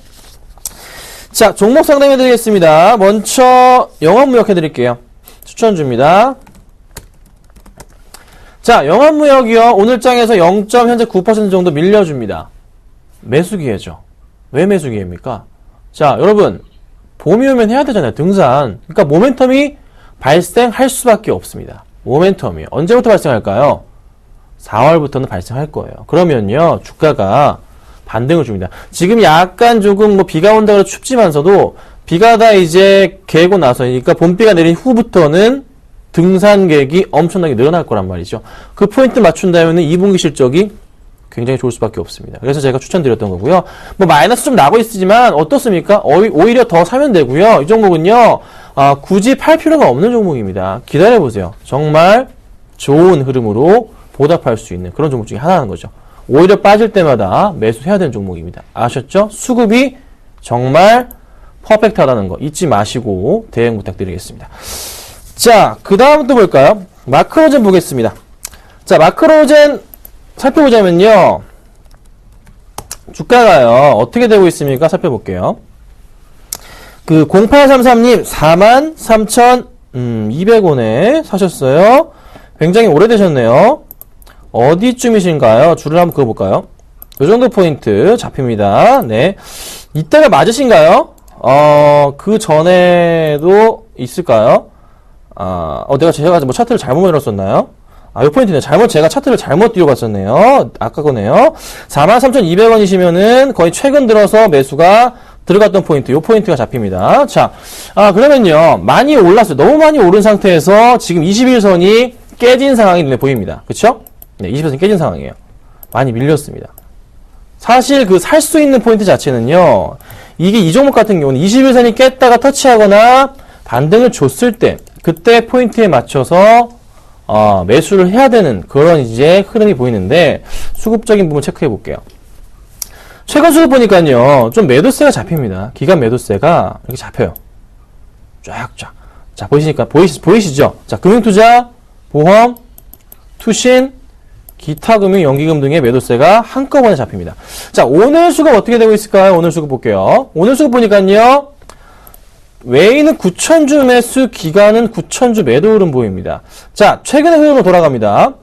자, 종목 상담 해드리겠습니다. 먼저 영업무역 해드릴게요. 추천 줍니다. 자, 영업무역이요, 오늘장에서 0.9% 정도 밀려줍니다. 매수기회죠. 왜 매수기회입니까? 자, 여러분, 봄이 오면 해야 되잖아요. 등산. 그러니까 모멘텀이 발생할 수밖에 없습니다. 모멘텀이요. 언제부터 발생할까요? 4월부터는 발생할 거예요. 그러면요, 주가가 반등을 줍니다. 지금 약간 조금 비가 온다 그래서 춥지만서도 비가 다 이제 개고 나서, 그러니까 봄비가 내린 후부터는 등산객이 엄청나게 늘어날 거란 말이죠. 그 포인트 맞춘다면 2분기 실적이 굉장히 좋을 수밖에 없습니다. 그래서 제가 추천드렸던 거고요. 마이너스 좀 나고 있지만 어떻습니까? 오히려 더 사면 되고요. 이 종목은요, 굳이 팔 필요가 없는 종목입니다. 기다려보세요. 정말 좋은 흐름으로 보답할 수 있는 그런 종목 중에 하나라는 거죠. 오히려 빠질 때마다 매수해야 되는 종목입니다. 아셨죠? 수급이 정말 퍼펙트하다는 거 잊지 마시고 대응 부탁드리겠습니다. 자, 그 다음 또 볼까요? 마크로젠 보겠습니다. 자, 마크로젠 살펴보자면요, 주가가요, 어떻게 되고 있습니까? 살펴볼게요. 그 0833님 43,200원에 사셨어요. 굉장히 오래되셨네요. 어디쯤이신가요? 줄을 한번 그어볼까요? 이 정도 포인트 잡힙니다. 네. 이때가 맞으신가요? 그 전에도 있을까요? 제가 뭐 차트를 잘못 만들었었나요? 요 포인트네. 제가 차트를 잘못 띄워봤었네요. 아까 거네요. 43,200원이시면은 거의 최근 들어서 매수가 들어갔던 포인트, 요 포인트가 잡힙니다. 자, 그러면요. 많이 올랐어요. 너무 많이 오른 상태에서 지금 21선이 깨진 상황이 눈에 보입니다. 그쵸? 네, 21선이 깨진 상황이에요. 많이 밀렸습니다. 사실 살 수 있는 포인트 자체는요. 이게 이 종목 같은 경우는 21선이 깼다가 터치하거나 반등을 줬을 때, 그때 포인트에 맞춰서 매수를 해야 되는 그런 이제 흐름이 보이는데, 수급적인 부분 체크해 볼게요. 최근 수급 보니까요, 좀 매도세가 잡힙니다. 기간 매도세가 이렇게 잡혀요. 쫙쫙. 자, 보이시죠? 자, 금융투자, 보험, 투신, 기타 금융, 연기금 등의 매도세가 한꺼번에 잡힙니다. 자, 오늘 수급 어떻게 되고 있을까요? 오늘 수급 볼게요. 오늘 수급 보니까요, 외인은 9,000주 매수, 기간은 9,000주 매도 흐름 보입니다. 자, 최근의 흐름으로 돌아갑니다.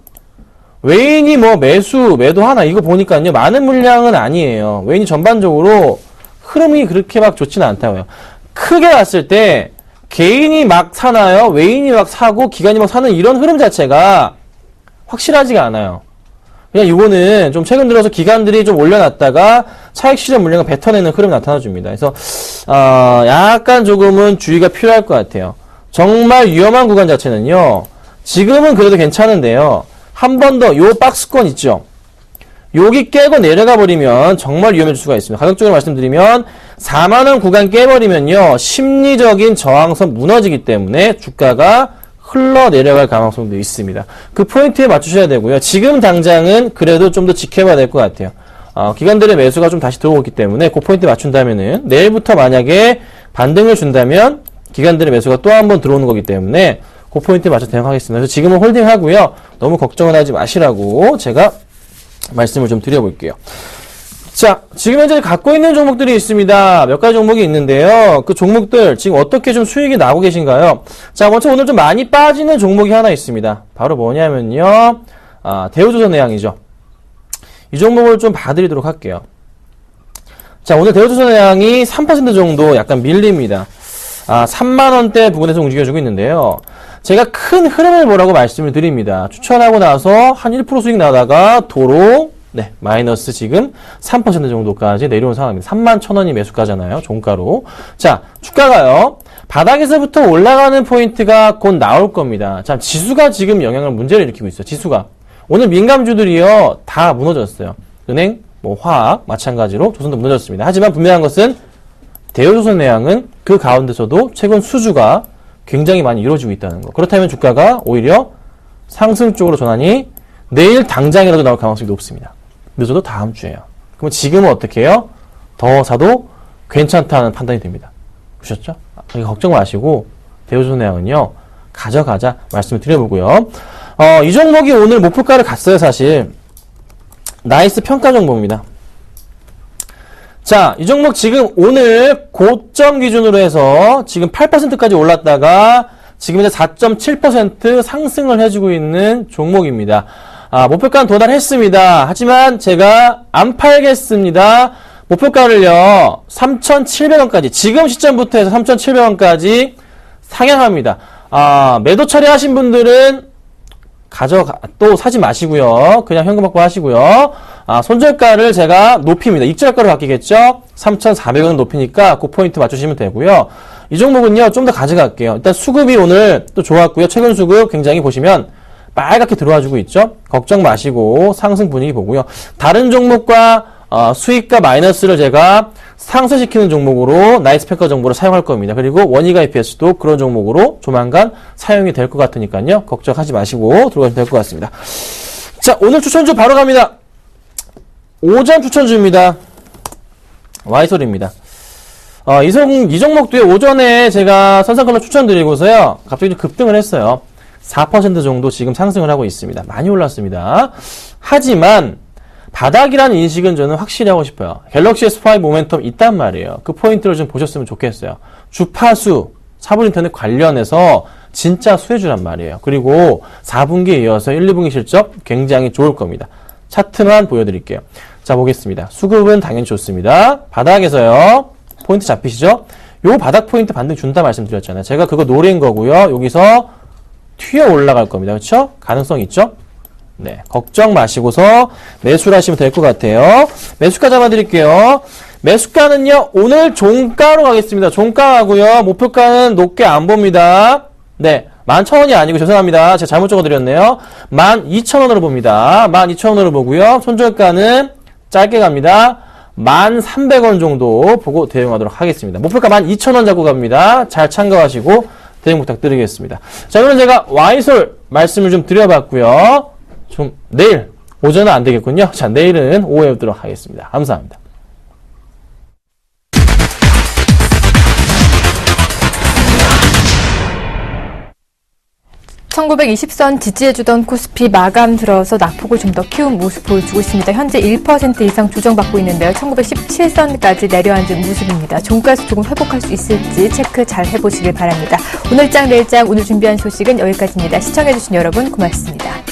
외인이 뭐 매도 하나, 이거 보니까요, 많은 물량은 아니에요. 외인이 전반적으로 흐름이 그렇게 막 좋지는 않다고요. 크게 봤을 때, 개인이 막 사나요? 외인이 막 사고, 기관이 막 사는 이런 흐름 자체가 확실하지가 않아요. 그냥 이거는 좀 최근 들어서 기관들이 좀 올려놨다가 차익 실현 물량을 뱉어내는 흐름이 나타나줍니다. 그래서, 약간 조금은 주의가 필요할 것 같아요. 정말 위험한 구간 자체는요, 지금은 그래도 괜찮은데요, 한 번 더, 요 박스권 있죠? 여기 깨고 내려가 버리면 정말 위험해질 수가 있습니다. 가격적으로 말씀드리면 4만원 구간 깨버리면요, 심리적인 저항선 무너지기 때문에 주가가 흘러 내려갈 가능성도 있습니다. 그 포인트에 맞추셔야 되고요. 지금 당장은 그래도 좀 더 지켜봐야 될 것 같아요. 기관들의 매수가 좀 다시 들어오기 때문에 그 포인트에 맞춘다면은 내일부터 만약에 반등을 준다면 기관들의 매수가 또 한 번 들어오는 거기 때문에 그 포인트에 맞춰 대응하겠습니다. 그래서 지금은 홀딩하고요. 너무 걱정은 하지 마시라고 제가 말씀을 좀 드려볼게요. 자, 지금 현재 갖고 있는 종목들이 있습니다. 몇 가지 종목이 있는데요. 그 종목들 지금 어떻게 좀 수익이 나고 계신가요? 자, 먼저 오늘 좀 많이 빠지는 종목이 하나 있습니다. 바로 뭐냐면요. 대우조선해양이죠. 이 종목을 좀 봐드리도록 할게요. 자, 오늘 대우조선해양이 3% 정도 약간 밀립니다. 3만원대 부근에서 움직여주고 있는데요. 제가 큰 흐름을 보라고 말씀을 드립니다. 추천하고 나서 한 1% 수익 나다가 도로 마이너스 지금 3% 정도까지 내려온 상황입니다. 31,000원이 매수가잖아요. 종가로. 자, 주가가요. 바닥에서부터 올라가는 포인트가 곧 나올 겁니다. 자, 지수가 지금 문제를 일으키고 있어요. 지수가. 오늘 민감주들이요. 다 무너졌어요. 은행, 화학, 마찬가지로 조선도 무너졌습니다. 하지만 분명한 것은 대우조선해양은 그 가운데서도 최근 수주가 굉장히 많이 이루어지고 있다는 거. 그렇다면 주가가 오히려 상승 쪽으로 전환이 내일 당장이라도 나올 가능성이 높습니다. 늦어도 다음 주에요. 그럼 지금은 어떻게 해요? 더 사도 괜찮다는 판단이 됩니다. 보셨죠? 걱정 마시고 대우조선해양은요, 가져가자 말씀을 드려보고요. 이 종목이 오늘 목표가를 갔어요. 사실 나이스 평가 정보입니다. 자, 이 종목 지금 오늘 고점 기준으로 해서 지금 8%까지 올랐다가 지금 이제 4.7% 상승을 해주고 있는 종목입니다. 목표가는 도달했습니다. 하지만 제가 안 팔겠습니다. 목표가를요, 3,700원까지, 지금 시점부터 해서 3,700원까지 상향합니다. 매도 처리하신 분들은 또 사지 마시고요. 그냥 현금 확보 하시고요. 손절가를 제가 높입니다. 입절가로 바뀌겠죠? 3,400원 높이니까 그 포인트 맞추시면 되고요. 이 종목은요, 좀 더 가져갈게요. 일단 수급이 오늘 또 좋았고요. 최근 수급 굉장히 보시면 빨갛게 들어와주고 있죠? 걱정 마시고 상승 분위기 보고요. 다른 종목과 수익과 마이너스를 제가 상쇄시키는 종목으로 나이스 평가 정보를 사용할 겁니다. 그리고 원이가 EPS도 그런 종목으로 조만간 사용이 될 것 같으니까요. 걱정하지 마시고 들어가시면 될 것 같습니다. 자, 오늘 추천주 바로 갑니다. 오전 추천주입니다. Y솔입니다. 이 종목도요, 오전에 제가 선상컬러 추천드리고서요, 갑자기 좀 급등을 했어요. 4% 정도 지금 상승을 하고 있습니다. 많이 올랐습니다. 하지만 바닥이라는 인식은 저는 확실히 하고 싶어요. 갤럭시 S5 모멘텀 있단 말이에요. 그 포인트를 좀 보셨으면 좋겠어요. 주파수, 4분 인터넷 관련해서 진짜 수혜주란 말이에요. 그리고 4분기에 이어서 1, 2분기 실적 굉장히 좋을 겁니다. 차트만 보여드릴게요. 자, 보겠습니다. 수급은 당연히 좋습니다. 바닥에서요. 포인트 잡히시죠? 요 바닥 포인트 반등 준다 말씀드렸잖아요. 제가 그거 노린 거고요. 여기서 튀어 올라갈 겁니다. 그렇죠? 가능성 있죠? 네, 걱정 마시고서 매수를 하시면 될 것 같아요. 매수가 잡아드릴게요. 매수가는요, 오늘 종가로 가겠습니다. 종가 가고요. 목표가는 높게 안 봅니다. 네, 11,000원이 아니고 죄송합니다. 제가 잘못 적어드렸네요. 12,000원으로 봅니다. 12,000원으로 보고요. 손절가는 짧게 갑니다. 1,300원 정도 보고 대응하도록 하겠습니다. 목표가 12,000원 잡고 갑니다. 잘 참고하시고 대응 부탁드리겠습니다. 자, 오늘 제가 Y솔 말씀을 좀 드려봤고요. 좀 내일 오전은 안 되겠군요. 자, 내일은 오후에 뵙도록 하겠습니다. 감사합니다. 1920선 지지해주던 코스피 마감 들어서 낙폭을 좀 더 키운 모습 보여주고 있습니다. 현재 1% 이상 조정받고 있는데요. 1917선까지 내려앉은 모습입니다. 종가에서 조금 회복할 수 있을지 체크 잘 해보시길 바랍니다. 오늘장 내일장 오늘 준비한 소식은 여기까지입니다. 시청해주신 여러분 고맙습니다.